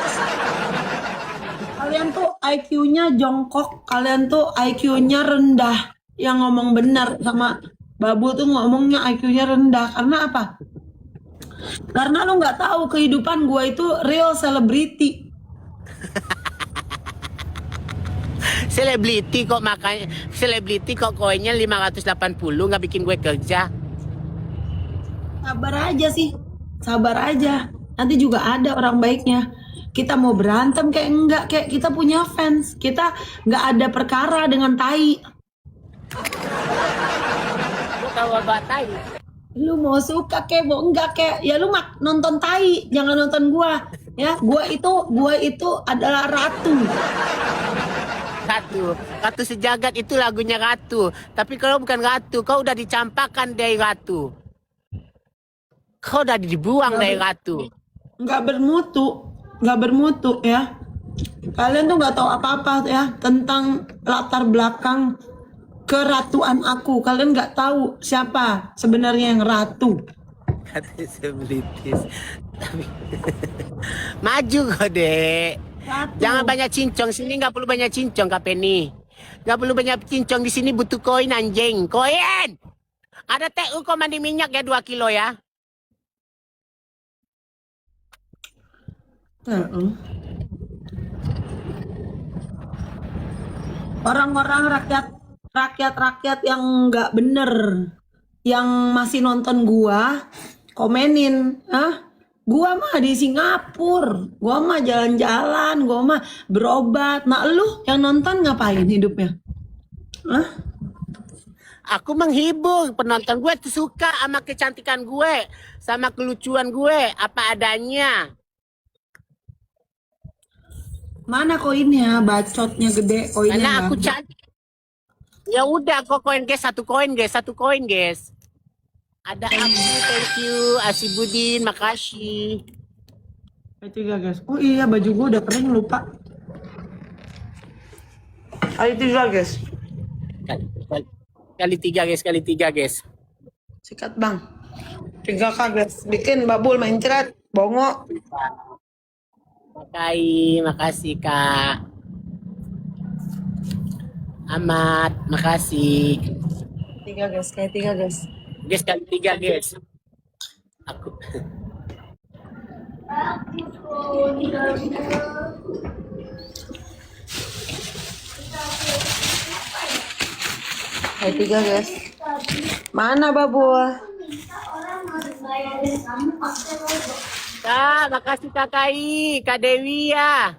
Kalian tuh IQ-nya jongkok, kalian tuh IQ-nya rendah. Yang ngomong benar sama Babu tuh ngomongnya IQ-nya rendah. Karena apa? Karena lu nggak tahu kehidupan gua itu real celebrity. Selebriti kok makanya, selebriti kok koinnya 580 nggak bikin gue kerja. Sabar aja sih, sabar aja. Nanti juga ada orang baiknya. Kita mau berantem kayak enggak, kayak kita punya fans. Kita nggak ada perkara dengan tai. Gue tahu apa tai. Lu mau suka kayak mau enggak kayak ya lu nonton tai, jangan nonton gua. Ya, gua itu adalah ratu. Ratu sejagat itu lagunya Ratu. Tapi kalau bukan Ratu, kau udah dicampakkan dari Ratu. Kau udah dibuang dari Ratu. Nggak bermutu ya. Kalian tuh nggak tahu apa-apa ya tentang latar belakang keratuan aku. Kalian nggak tahu siapa sebenarnya yang ratu. Kata selebritis. Tapi maju kau dek. Ratu. Jangan banyak cincong sini, nggak perlu banyak cincong Kak Penny. Nggak perlu banyak cincong di sini, butuh koin anjing. Koin. Ada TU kau mandi minyak ya 2 kilo ya. Orang-orang rakyat yang nggak bener, yang masih nonton gua, komenin, gua mah di Singapura, gua mah jalan-jalan, gua mah berobat. Nah lu yang nonton ngapain hidupnya? Hah? Aku menghibur penonton gue tuh suka sama kecantikan gue, sama kelucuan gue, apa adanya. Mana koinnya? Bacotnya gede koinnya. Karena aku nggak ada. cantik. Ya udah, kok koin guys, satu koin guys. Ada aku, thank you, Asibudin, makasih. Kali 3 guys. Oh iya baju gua udah kering lupa. Kali 3 guys. Kali tiga guys. Sikat bang. 3K guys. Bikin babul main cerat. Bongo. Makasih Kak. Amat, makasih. 3 guys. Kayak 3 guys. Guys, kali 3 guys. Aku. Kayak 3 guys. Mana babul? Kak, makasih Kak Kai, Kak Dewi ya.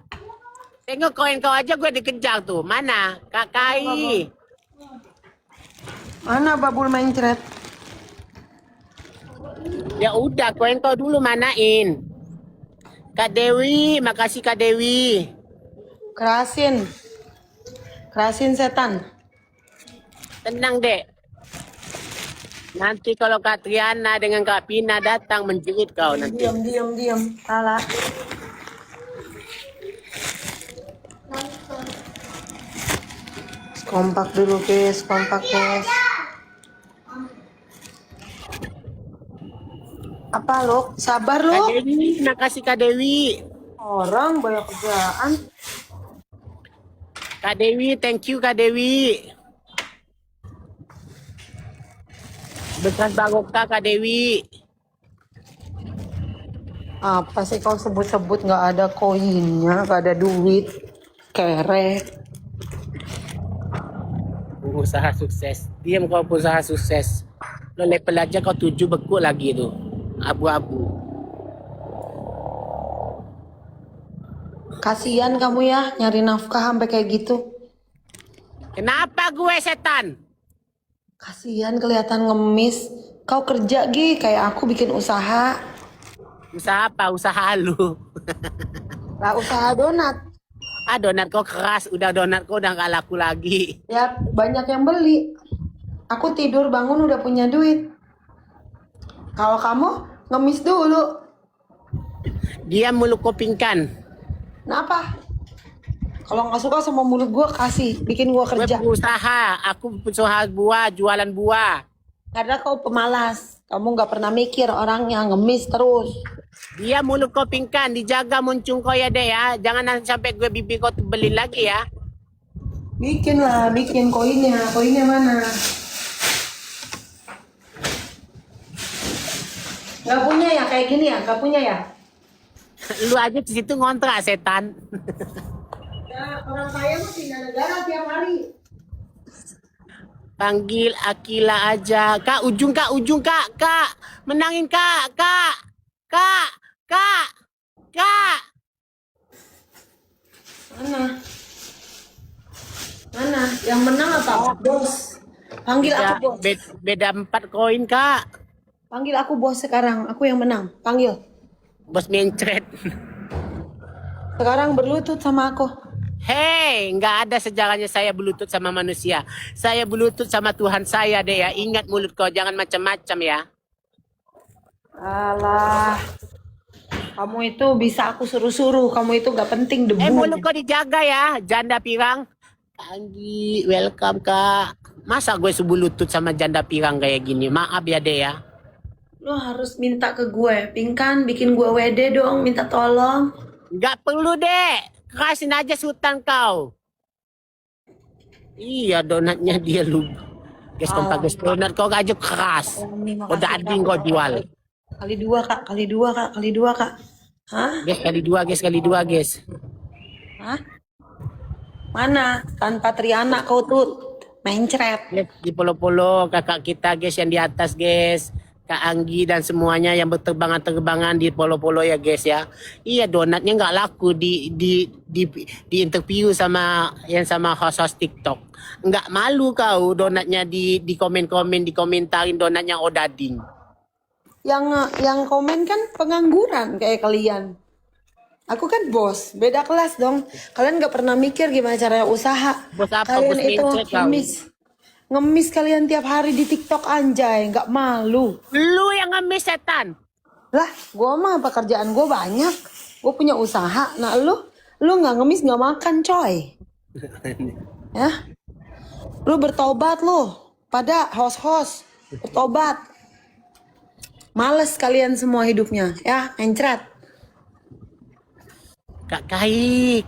Tengok koin kau aja gue dikejar tuh. Mana? Kak Kai. Mana babul main cerat? Ya udah, koin kau dulu manain. Kak Dewi, makasih Kak Dewi. Kerasin. Kerasin setan. Tenang dek. Nanti kalau Kak Triana dengan Kak Pina datang menjerit kau nanti. Diam. Salah. Kompak dulu guys, kompak guys. Apa lo? Sabar Kak lo. Dewi, makasih Kak Dewi. Orang banyak kerjaan. Kak Dewi, thank you Kak Dewi. Bekas barokah Kak Dewi. Apa sih kau sebut-sebut nggak ada koinnya, nggak ada duit, kere. Usaha sukses. Diam kau usaha sukses. Lo level aja kau 7 bekuk lagi tuh. Abu-abu. Kasian kamu ya nyari nafkah sampai kayak gitu. Kenapa gue setan? Kasian kelihatan ngemis. Kau kerja Gi, kayak aku bikin usaha. Usaha apa? Usaha lu. Lah usaha donat. Donat kau keras. Udah donat kau udah gak laku lagi. Ya banyak yang beli. Aku tidur bangun udah punya duit. Kalau kamu ngemis dulu. Dia mulut kopingkan. Kenapa? Kalau nggak suka sama mulut gue kasih, bikin gue Gue kerja. berusaha. Aku berusaha buah, jualan buah. Karena kau pemalas. Kamu nggak pernah mikir orangnya ngemis terus. Dia mulut kau pingkan, dijaga muncung kau ya dek ya. Jangan nanti sampai gue bibir kau beli lagi ya. Bikin lah, bikin koinnya. Koinnya mana? Gak punya ya kayak gini ya? Gak punya ya? Lu aja di situ ngontrak setan. Ya, orang kaya mah pindah negara tiap hari. Panggil Akila aja. Kak, ujung kak, ujung kak. Kak, menangin kak, kak. Kak, kak, kak. Mana? Mana? Yang menang apa? Bos. Panggil aku bos. Beda 4 koin kak. Panggil aku bos sekarang. Aku yang menang. Panggil. Bos mencret. Sekarang berlutut sama aku. Hei, nggak ada sejarahnya saya berlutut sama manusia. Saya berlutut sama Tuhan saya deh ya. Ingat mulut kau, jangan macam-macam ya. Alah. Kamu itu bisa aku suruh-suruh. Kamu itu gak penting debu. Mulut kau dijaga ya, janda pirang. Anggi, welcome kak. Masa gue subuh lutut sama janda pirang kayak gini? Maaf ya deh ya. Lo harus minta ke gue. Pingkan bikin gue WD dong. Minta tolong. Nggak perlu deh. Kerasin aja sultan kau. Iya, donatnya dia lu. Guys, kompak donat kau aja keras. Kau dading kau jual. Kali dua kak. Kali dua kak. Kali dua kak. Hah? Guys, kali dua guys. Hah? Mana? Tanpa Triana kau tuh mencret. Guys, di polo-polo kakak kita guys yang di atas guys. Kak Anggi dan semuanya yang berterbangan-terbangan di polo-polo ya guys ya. Iya, donatnya nggak laku di interview sama host TikTok. Nggak malu kau donatnya di komen-komen dikomentarin donatnya odading. Yang komen kan pengangguran kayak kalian. Aku kan bos, beda kelas dong. Kalian nggak pernah mikir gimana caranya usaha. Bos apa? Kalian Bos itu mencret kau. ngemis kalian tiap hari di TikTok anjay, nggak malu. Lu yang ngemis setan. Lah, gua mah pekerjaan gua banyak. Gua punya usaha. Nah, lu nggak ngemis nggak makan coy. Ya, lu bertobat lu. Pada host bertobat. Males kalian semua hidupnya, ya, mencret. Kak Kai,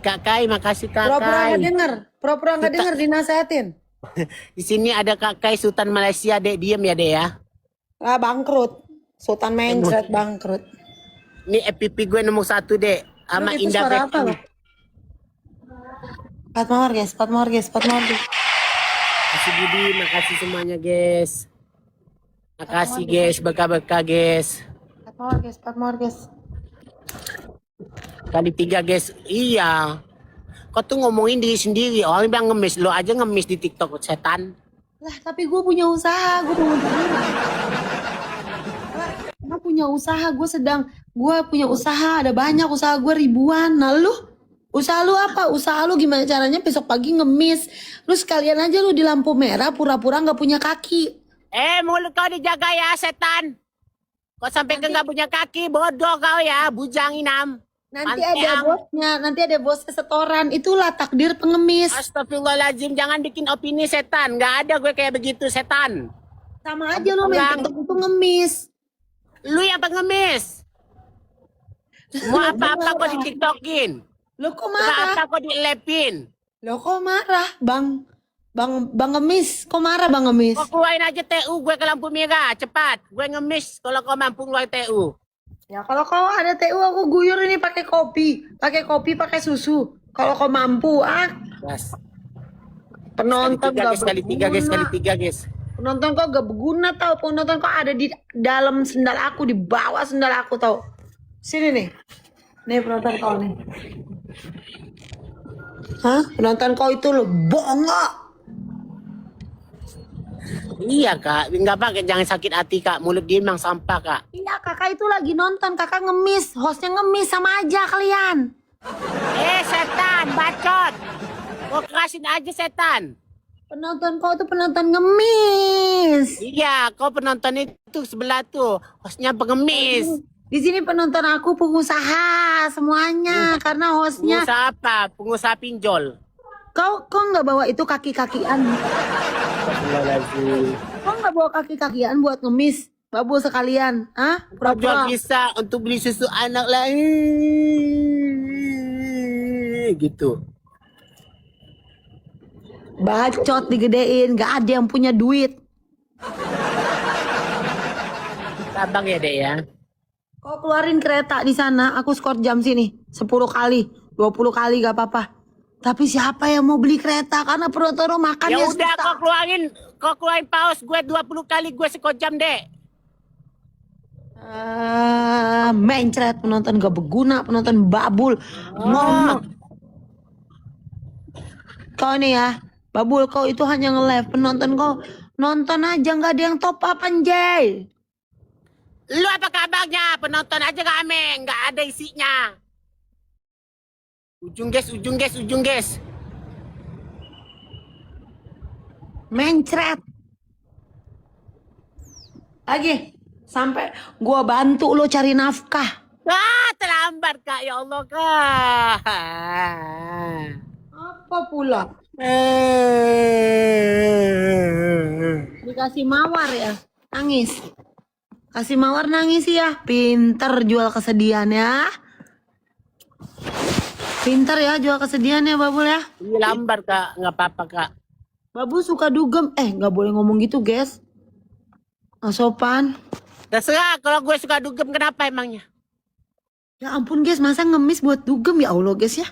makasih Kak Pura-pura Kai. nggak denger dinasehatin. Di sini ada Kak Kai Sultan Malaysia, dek diam ya dek ya. Ah, bangkrut. Sultan mencret bangkrut. Ini FPP gue nomor 1 dek. Sama Itu Indah suara apa Becky. lo? Pat Mawar guys. Makasih Budi, makasih semuanya guys. Makasih guys, berkah-berkah guys. Pat Mawar guys. Kali 3 guys. Iya. Kau tuh ngomongin diri sendiri. Orang bilang ngemis, lo aja ngemis di TikTok setan. Lah, tapi gue punya usaha, gue mau gue punya usaha, gue punya usaha, ada banyak usaha gue ribuan. Nah lu, usaha lu apa? Usaha lu gimana caranya besok pagi ngemis? Lu sekalian aja lu di lampu merah pura-pura nggak punya kaki. Mulut kau dijaga ya setan. Kau sampai ke nggak punya kaki, bodoh kau ya, bujang inam. Nanti ada bosnya setoran. Itulah takdir pengemis. Astagfirullahaladzim, jangan bikin opini setan. Nggak ada gue kayak begitu setan. Sama aja lu main TikTok itu ngemis. Lu yang pengemis. Mau apa-apa kau di TikTokin. Lo kok Mau marah? apa kau dilepin. Lo kok marah, Bang ngemis? Kok marah Bang ngemis? Kau keluarin aja TU gue ke lampu merah, cepat. Gue ngemis kalau kau mampu keluar TU. Ya kalau kau ada TU aku guyur ini pakai kopi, pakai susu. Kalau kau mampu, Yes. penonton Sekali tiga guys. Penonton kau gak berguna tau. Penonton kau ada di dalam sendal aku, di bawah sendal aku tau. Sini nih. Nih penonton kau nih. Hah? Penonton kau itu lo bongok. Iya kak, nggak pakai jangan sakit hati kak. Mulut dia emang sampah kak. Iya kakak itu lagi nonton, kakak ngemis. Hostnya ngemis sama aja kalian. Setan, bacot. Kau kerasin aja setan. Penonton kau itu penonton ngemis. Iya, kau penonton itu sebelah tuh. Hostnya pengemis. Di sini penonton aku pengusaha semuanya karena hostnya. Pengusaha apa? Pengusaha pinjol. Kau nggak bawa itu kaki-kakian? Kau nggak bawa kaki-kakian buat ngemis? Babul sekalian, ah? Kau jual Pura-pura. pisang untuk beli susu anak lain. Gitu. Bacot digedein, gak ada yang punya duit. Abang ya, Dek ya. Kau keluarin kereta di sana, aku skor jam sini 10 kali, 20 kali gak apa-apa. Tapi siapa yang mau beli kereta karena perutoro makan Ya ya udah susah. kau keluarin paus gue 20 kali gue sekojam, Dek. Mencret penonton gak berguna, penonton babul. Ngomong. Kau nih ya, babul kau itu hanya nge-live, penonton kau nonton aja nggak ada yang top up anjay. Lu apa kabarnya? Penonton aja rame, nggak ada isinya. Ujung guys. Mencret. Lagi sampai gua bantu lo cari nafkah. Terlambat Kak, ya Allah Kak. Apa pula? Dikasih mawar ya, nangis. Kasih mawar nangis ya. Pinter jual kesedihan ya. Pinter ya jual kesedihan ya Babul ya. Ini lambat Kak, nggak apa-apa Kak. Babul suka dugem. Nggak boleh ngomong gitu guys. Nggak sopan. Terserah, kalau gue suka dugem kenapa emangnya? Ya ampun guys, masa ngemis buat dugem ya Allah guys ya.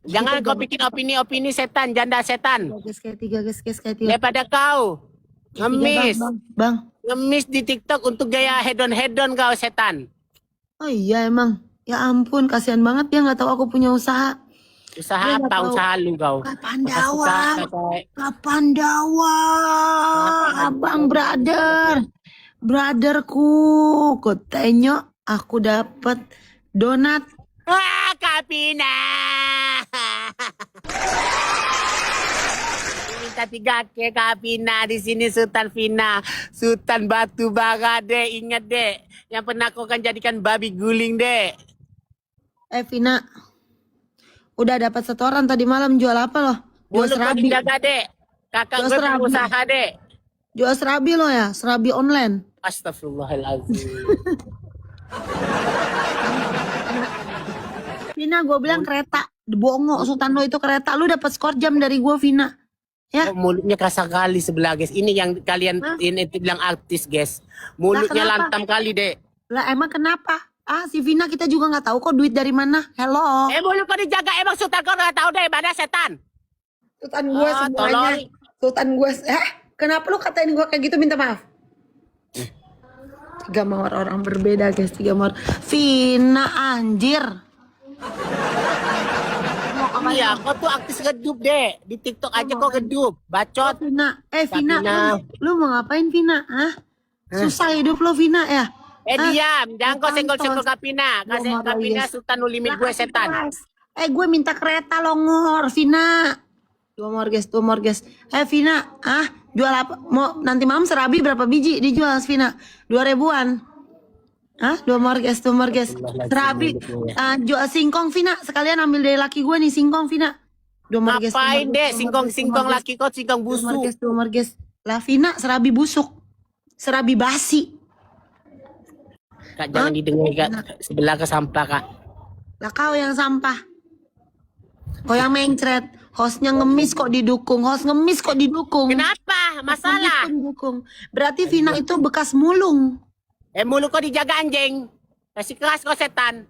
Jangan kau bikin opini-opini setan, janda setan. Guys kayak tiga guys kayak tiga. Daripada kau ngemis. Bang. Ngemis di TikTok untuk gaya hedon-hedon kau setan. Oh iya emang. Ya ampun, kasihan banget dia nggak tahu aku punya usaha. Usaha Dia nggak apa tahu. usaha lu kau? Kapan Usaha dawa? kayak Kapan dawa? Abang brother. Brotherku, katanya aku dapat donat. Kapina. Minta 3K Kapina di sini Sultan Vina, Sultan Batu Bara deh, ingat deh. Yang pernah kau kan jadikan babi guling deh. Vina, udah dapat setoran tadi malam jual apa loh? Jual Mulut kau serabi. dijaga deh. Kakak Jual gue serabi. pengusaha deh. Jual serabi lo ya, serabi online. Astagfirullahaladzim. Vina, gue bilang kereta. Bongo, Sultan lo itu kereta. Lu dapat skor jam dari gue, Vina. Ya. Oh, mulutnya kasar kali sebelah guys. Ini yang kalian ini bilang artis guys. Mulutnya kenapa? lantam kali deh. Lah emang kenapa? Si Vina kita juga nggak tahu kok duit dari mana. Hello. Mulut kau dijaga emang Sultan kau nggak tahu deh mana setan. Sultan gue semuanya. tolong. Sultan gue. Kenapa lu katain gue kayak gitu? Minta maaf. 3 mawar orang berbeda guys. 3 mawar. Vina anjir. Iya, kau tuh artis redup deh. Di TikTok aja kau redup. Bacot. Vina. Vina. Vina. Lu mau ngapain Vina? Susah hidup lo Vina ya. Diam. Jangan kau Pantos. senggol-senggol Kapina. Kasih Ngomong Kapina yes. Sultan limit gue setan. Gue minta kereta longor Vina. 2 more guys. Vina, jual apa? Mau nanti malam serabi berapa biji dijual Vina? 2.000-an. 2 more guys. Serabi, jual singkong Vina. Sekalian ambil dari laki gue nih singkong Vina. 2 more guys. Ngapain deh singkong laki kau singkong 2 busuk. more guys. Lah Vina, serabi busuk. Serabi basi. Kak jangan didengar Kak. Sebelah ke sampah Kak. Lah kau yang sampah. Kau yang mencret. Hostnya ngemis kok didukung. Kenapa? Masalah. Dukung. Berarti Vina itu bekas mulung. Mulut kau dijaga anjing. Kasih keras kau setan.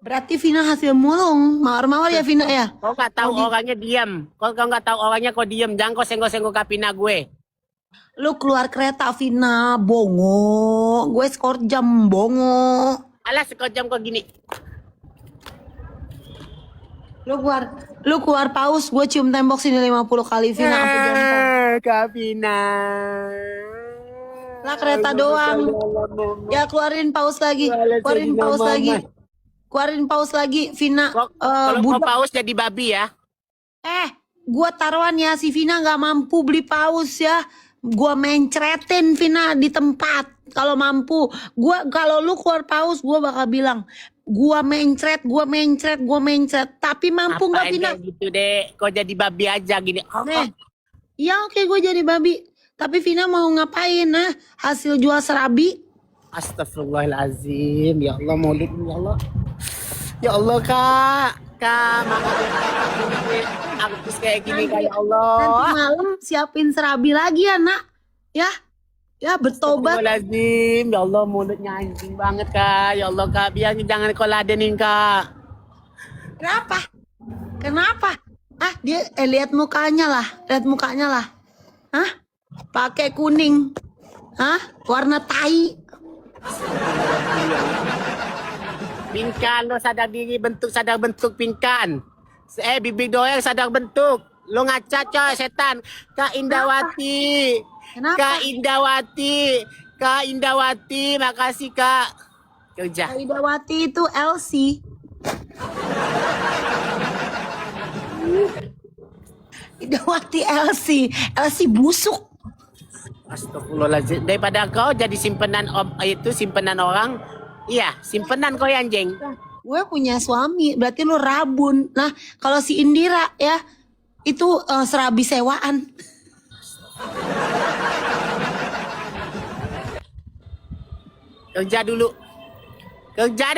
Berarti Vina hasil mulung. Mawar-mawar ya Vina ya. Kau nggak tahu orangnya diam. Kau nggak tahu orangnya kau diam. Jangan kau senggol-senggol Kapina gue. Lu keluar kereta Vina. Bongo. Gue skor jam bongo. Alas sekejam kau gini. Lu keluar paus. Gue cium tembok sini 50 kali Vina. Sampai jantong. Kapina. Lah kereta doang. Ya keluarin paus lagi. Keluarin paus lagi Vina. Kalau kau paus jadi babi ya. Gua taruhan ya si Vina nggak mampu beli paus ya. Gua mencretin Vina di tempat. Kalau mampu, kalau lu keluar paus, gua bakal bilang, gua mencret. Tapi mampu nggak Vina? Kayak gitu deh. Kau jadi babi aja gini. Ya oke, gue jadi babi. Tapi Vina mau ngapain? Hasil jual serabi Astagfirullahalazim. Ya Allah, mulut ya Allah. Ya Allah, Kak. Kak, makanya Kak, artis kayak gini Kak, ya Nanti Allah. malam siapin serabi lagi ya nak. Ya bertobat. Astagfirullahalazim. Ya Allah, mulutnya anjing banget, Kak. Ya Allah, Kak, biar jangan kau ladenin, Kak. Kenapa? Dia lihat mukanya lah. Hah? Pakai kuning. Warna tai. Pingkan lo sadar diri, sadar bentuk pingkan. Bibir doang sadar bentuk. Lo ngaca coy setan. Kak Indawati. Kenapa? Kak Indawati, makasih Kak. Kerja. Idawati itu Elsie. Idawati Elsie busuk. Astagfirullahaladzim. Daripada kau jadi simpenan simpenan orang. Iya, simpenan kau ya, anjing. Gue punya suami, berarti lu rabun. Nah, kalau si Indira ya, itu serabi sewaan. Kerja dulu. Kerja.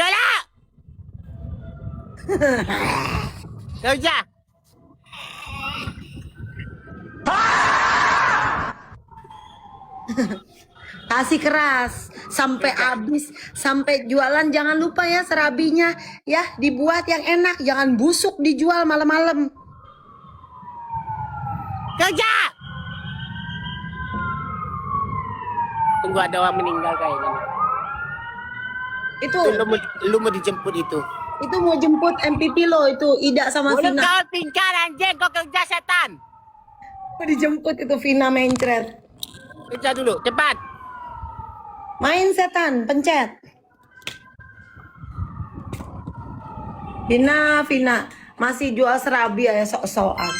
Kasih keras sampai habis, sampai jualan. Jangan lupa ya serabinya ya, dibuat yang enak, jangan busuk dijual malam-malam. Kerja. Tunggu ada orang meninggal kayaknya. Itu Lu mau dijemput itu. mau jemput MPP lo itu Ida sama Mulut Vina. kau tingkar anjing, kau kerja setan. Mau dijemput itu Vina mencret. Kerja dulu, cepat. Main setan, pencet. Vina masih jual serabi ya sok-sokan.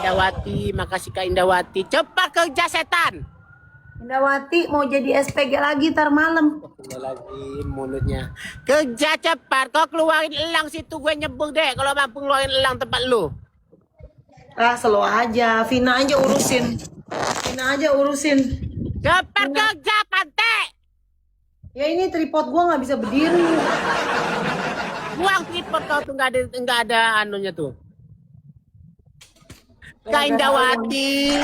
Indawati, makasih Kak Indawati. Cepat kerja setan. Indawati mau jadi SPG lagi tar malam. Lagi mulutnya. Kerja cepat, kau keluarin elang situ gue nyebung deh. Kalau mampu keluarin elang tempat lu. Slow aja, Vina aja urusin. Cepat kerja pantai. Ya ini tripod gua nggak bisa berdiri. Buang tripod kau tuh nggak ada anunya tuh. Kak Indawati.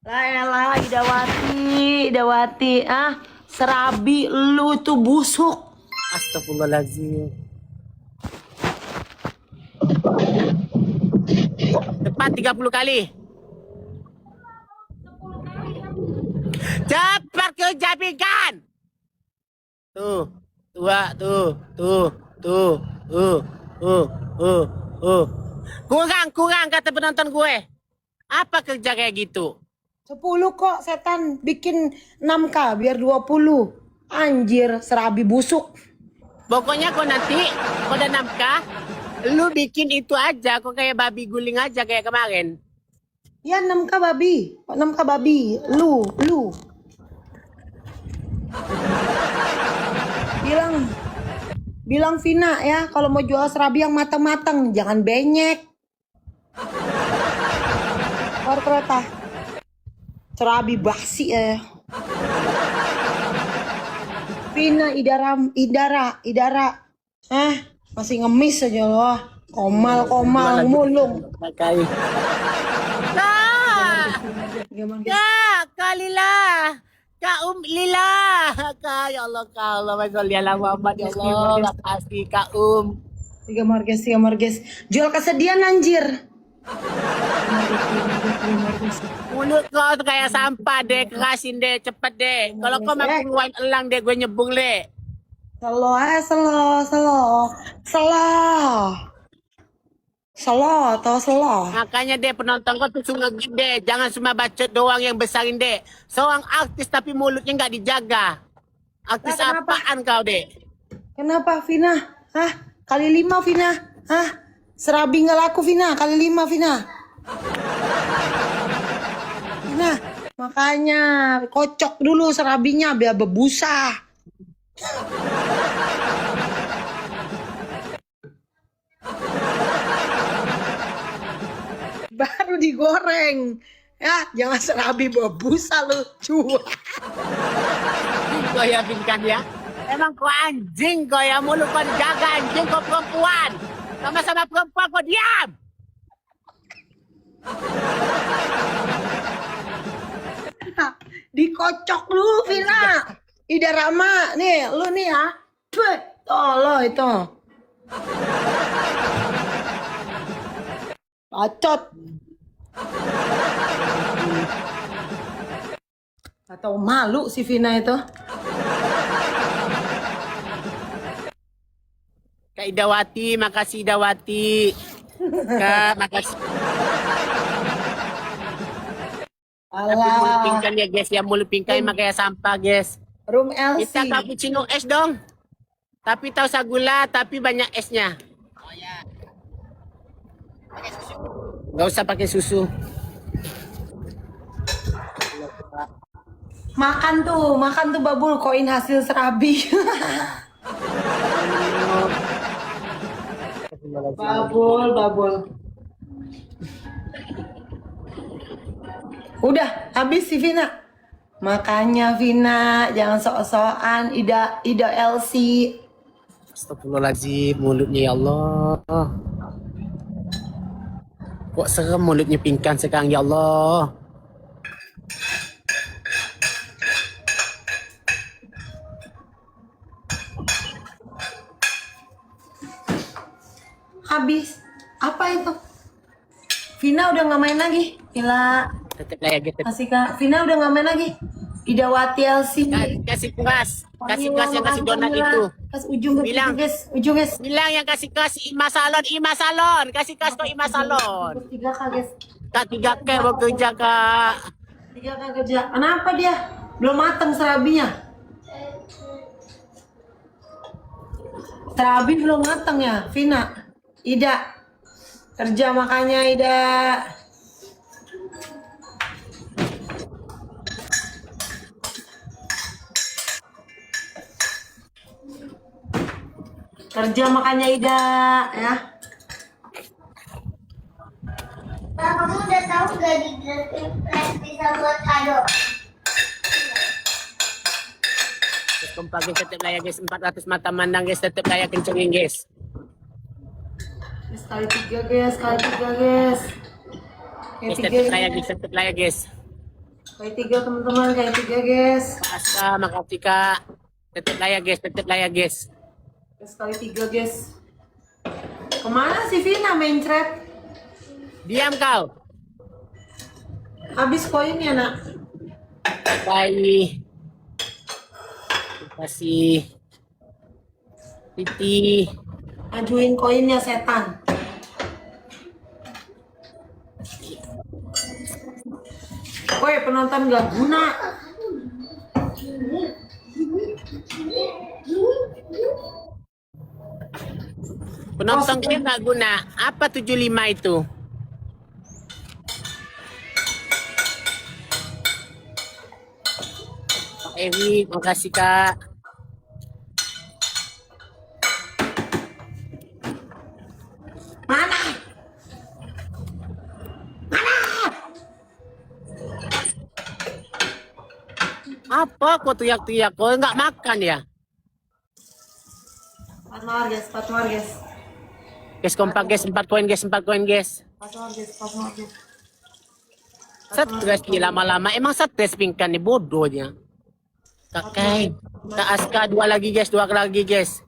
Lah Idawati. Serabi lu tuh busuk. Astagfirullahaladzim. Cepat 30 kali. Cepat kerja pingkan. Tuh. Kurang kata penonton gue. Apa kerja kayak gitu? 10 kok setan, bikin 6K biar 20. Anjir, serabi busuk. Pokoknya kau nanti, kau udah nafkah, lu bikin itu aja, kau kayak babi guling aja kayak kemarin. Ya 6K babi. Lu. Bilang Vina ya, kalau mau jual serabi yang matang-matang, jangan benyek. Keluar kereta. Serabi basi ya. Vina Idara. Masih ngemis aja loh. Komal mulung. Pakai. Gimana? Kak Lila. Kak Lila. Kak, ya Allah, Masya Allah, Muhammad, ya Allah. Makasih, Kak Tiga marges. Jual kesedihan anjir. Mulut kau tuh kayak sampah deh, kerasin deh, cepet deh. Kalau kau mampu ngeluarin elang deh, gue nyebung deh. Slow. Makanya deh penonton kau tuh sungai gede, jangan cuma bacot doang yang besarin deh. Seorang artis tapi mulutnya nggak dijaga. Artis Nah, kenapa? apaan kau deh? Kenapa Vina? Kali 5 Vina. Serabi nggak laku Vina, kali 5 Vina. Vina, makanya kocok dulu serabinya biar berbusa. digoreng. Ya, jangan serabi bawa busa lucu. Kau ya pingkan ya. Emang kau anjing kau ya, mulut kau jaga anjing kau perempuan. Sama-sama perempuan kau diam. Dikocok dulu Vina. Ida Rama, nih lu nih ya. Tuh lo itu. Bacot. Atau malu si Vina itu. Kak Idawati, makasih Idawati. Kak, makasih. Tapi mulut Alah, pingkan ya guys, ya mulut pingkan emang kayak sampah guys. room LC. Kita cappuccino es dong. Tapi tahu sagula, tapi banyak esnya. Oh ya. Gak usah pakai susu. Makan tuh babul koin hasil serabi. babul. Udah habis si Vina. Makanya Vina jangan sok-sokan Ida LC. Astagfirullahaladzim, mulutnya ya Allah. Kok serem mulutnya pingkan sekarang ya Allah. Habis. Apa itu? Vina udah nggak main lagi. Gila. Tetep lah ya gitu. Kasih Kak. Vina udah nggak main lagi. Idawati LC. Kasih keras. Kasih keras yang kasih donat itu. Kasih ujung Bilang. guys. Bilang yang kasih keras Ima Salon. Kasih keras kok Ima Salon. 3K guys. Kak 3K bekerja kak. 3K kerja. Kenapa dia? Belum matang serabinya. Serabi belum matang ya, Vina. Ida. Kerja makanya Ida. Kerja makanya Ida, ya. Kamu udah tahu gak di Gratimpres bisa buat kado? Guys, kompak guys, tetep lah ya guys. 400 mata mandang guys, tetep lah ya kencengin guys. Sekali 3 guys, sekali 3 guys. Guys, tetep lah ya guys, tetep lah ya guys. Sekali 3 teman-teman, sekali 3 guys. Asa, makasih kak. Tetep lah ya guys, tetep lah ya guys. Sekali 3 guys. Kemana si Vina main trap? Diam kau. Habis koinnya nak. Bye. Kasih. Titi. Ajuin koinnya setan. Woi penonton gak guna. Penonton dia nggak guna. Apa 75 itu? Pak Ewi, makasih kak. Mana? Apa kok teriak-teriak? Kau nggak makan ya? Patmar guys. Guys, kompak guys, 4 koin guys, 4 koin guys. Patmar guys. Stres dia lama-lama. Emang stres pingkan nih, bodohnya. Kak Kai, Kak Aska, 2 lagi guys, 2 lagi guys.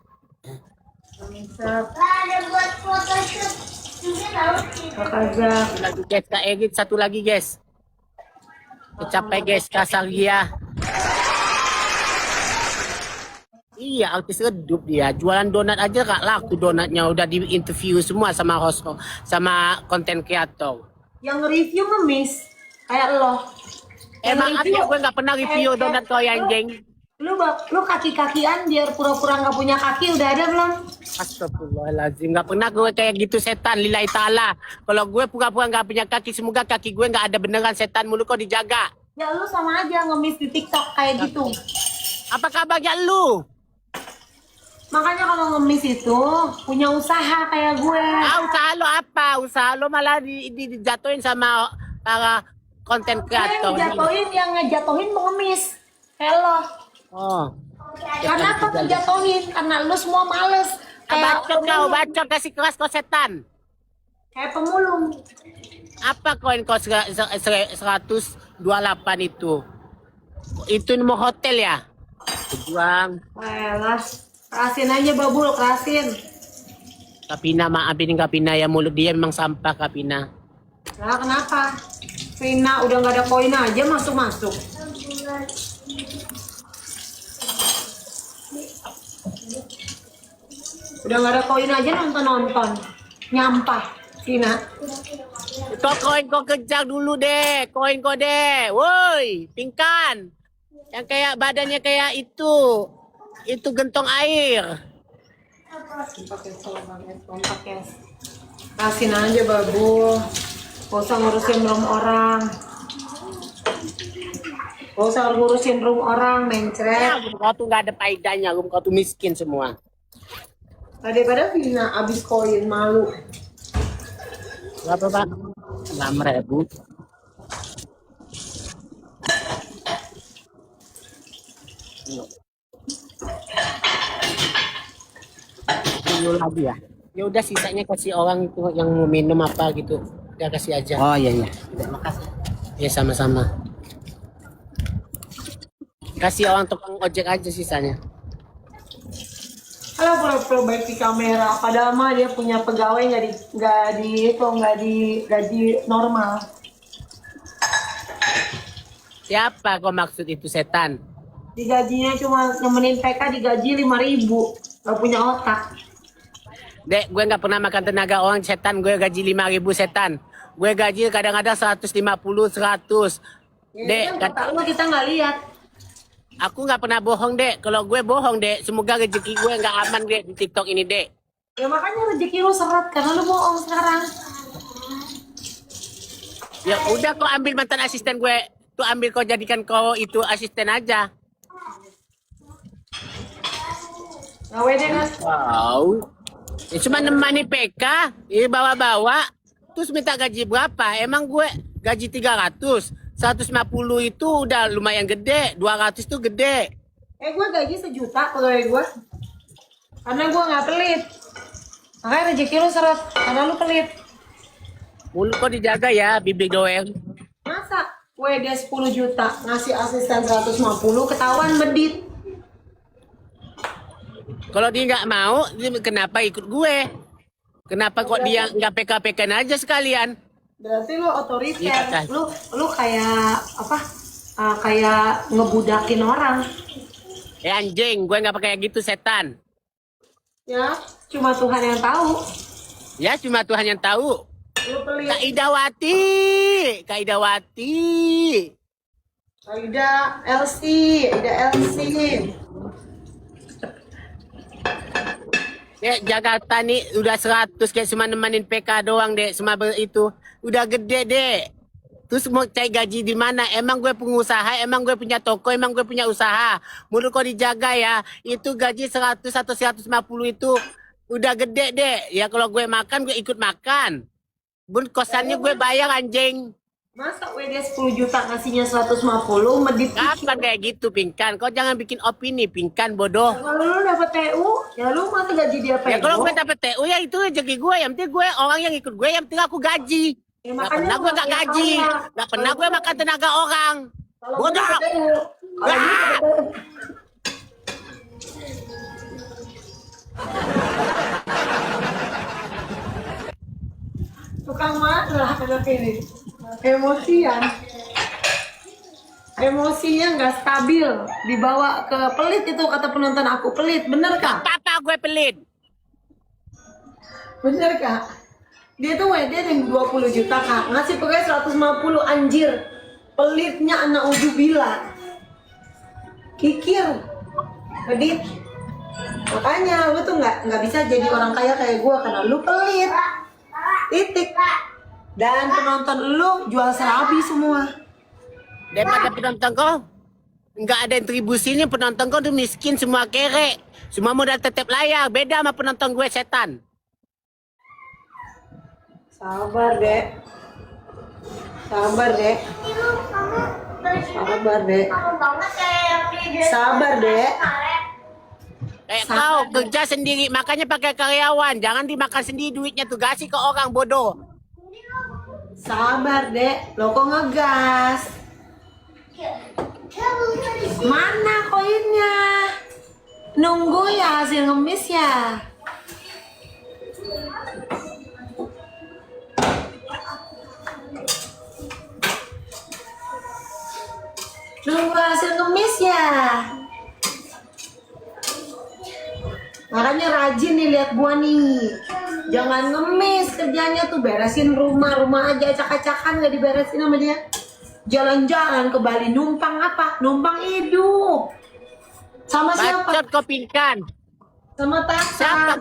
Ada buat photoshoot juga tahu sih. Kakak 1 lagi guys, Kak Egit, 1 lagi guys. Kecapai guys, kasar dia. Iya, artis redup dia. Jualan donat aja kak laku donatnya. Udah di interview semua sama host, sama konten kreator. yang review ngemis kayak lo. Emang Yang apa gue nggak pernah review donat kau ya anjing? Lu kaki-kakian biar pura-pura nggak punya kaki udah ada belum? Astagfirullahaladzim, nggak pernah gue kayak gitu setan, lillahi ta'ala. Kalau gue pura-pura nggak punya kaki, semoga kaki gue nggak ada beneran setan, mulut kau dijaga. Ya lu sama aja ngemis di TikTok kayak gitu. Apa kabarnya lu? Makanya kalau ngemis itu punya usaha kayak gue. Usaha lo kenapa usaha lo malah dijatuhin sama para konten kreator? Yang ngejatuhin pengemis. Hello. Oh. Kenapa ngejatuhin? Karena lu semua males. Bacot kasih keras kau setan. Kayak pemulung. Apa koin kau 128 itu? Itu mau hotel ya? Pejuang. Kerasin aja babul, kerasin. Kapina, maafin Kapina ya, mulut dia memang sampah Kapina. Nah, kenapa? Vina udah nggak ada koin aja masuk-masuk. Udah nggak ada koin aja nonton-nonton. Nyampah, Vina. Kau koin kau kejar dulu deh, koin kau deh. Woi, pingkan. Yang kayak badannya kayak itu gentong air. Kasihin aja babu. Gak usah ngurusin room orang. Gak usah ngurusin room orang, mencret. Kau tuh gak ada faedahnya, kau tuh miskin semua. Daripada Vina abis koin, malu. Berapa Pak? 6.000. Dulu lagi ya. Ya udah sisanya kasih orang itu yang mau minum apa gitu. Udah kasih aja. Oh iya iya. Makasih. Ya sama-sama. Kasih orang tukang ojek aja sisanya. Kalau perbaiki kamera, padahal mah dia punya pegawai nggak di gaji normal. Siapa kau maksud itu setan? Digajinya cuma nemenin PK digaji 5.000, nggak punya otak. Dek, gue nggak pernah makan tenaga orang setan. Gue gaji 5.000 setan. Gue gaji kadang-kadang 150, 100. Ya, Dek, kata lu kita nggak lihat. aku nggak pernah bohong, Dek. Kalau gue bohong, Dek, semoga rezeki gue nggak aman, Dek, di TikTok ini, Dek. Ya makanya rezeki lu seret karena lu bohong sekarang. Ya udah kau ambil mantan asisten gue. Tuh ambil kau jadikan kau itu asisten aja. Gawe deh kan. Wow. Ya, cuma nemani PK, ini bawa-bawa, terus minta gaji berapa? Emang gue gaji 300, 150 itu udah lumayan gede, 200 itu gede. Gue gaji 1 juta pegawai gue. Karena gue nggak pelit. Makanya rezeki lu seret karena lu pelit. Mulut kau dijaga ya, bibir doer. Masa WD 10 juta ngasih asisten 150 ketahuan medit. Kalau dia nggak mau, dia kenapa ikut gue? Kenapa kok dia nggak PK-PK aja sekalian? Berarti lu otoriter. Iya, kan. Lu kayak apa? Kayak ngebudakin orang. Anjing, gue nggak pakai gitu setan. Ya, cuma Tuhan yang tahu. Ya cuma Tuhan yang tahu. Lu pelit. Kak Idawati. Aida LC. Ya, Jakarta nih udah 100 kayak cuma nemenin PK doang, Dek. Semua itu udah gede, Dek. Terus mau cari gaji di mana? Emang gue pengusaha, emang gue punya toko, emang gue punya usaha. Mulut kau dijaga ya. Itu gaji 100 atau 150 itu udah gede, Dek. Ya kalau gue makan, gue ikut makan. Bun kosannya gue bayar, anjing. Masa WD 10 juta ngasihnya 150 medit. Kapan kayak gitu, Pingkan? Kau jangan bikin opini, Pingkan, bodoh. Kalau lu dapet TU, ya lu masa gaji dia Ya PU. kalau gue dapet TU ya itu rezeki gue. Yang penting gue orang yang ikut gue, yang penting aku gaji. Ya, Gak makanya pernah gue lu gak gaji. kaya. Gak pernah gue makan tenaga orang. Kalau Bodoh. lu dapet TU, kalau lu dapet TU. Tukang marah anak ini. Emosinya nggak stabil, dibawa ke pelit itu kata penonton aku pelit, bener kak? Apa gue pelit? Bener kak? Dia tuh WD yang 20 juta kak, ngasih pegawai 150 anjir, pelitnya anak ujubila, kikir, pedit. Makanya lu tuh nggak bisa jadi orang kaya kayak gue karena lu pelit, titik. Dan penonton lu jual serabi semua. Daripada penonton kau nggak ada kontribusinya, penonton kau tuh miskin, semua kere. Semua modal tetep layar. Beda sama penonton gue setan. Sabar, Dek. Sabar, Dek. Ibu, kamu bajunya Sabar, Dek. sama banget kayak yang di dress Sabar, Dek. kemarin. Kau kerja sendiri, makanya pakai karyawan. Jangan dimakan sendiri duitnya tuh. Kasih ke orang bodoh. Sabar, Dek. Lo kok ngegas? Mana koinnya? Nunggu ya hasil ngemis ya. Nunggu hasil ngemis ya. Makanya rajin nih lihat gua nih. Jangan ngemis kerjanya tuh, beresin rumah aja, acak-acakan nggak diberesin sama dia. Jalan-jalan ke Bali, numpang apa? Numpang hidup. Sama siapa? Bacot kau pingkan. Sama Tata. Siapa?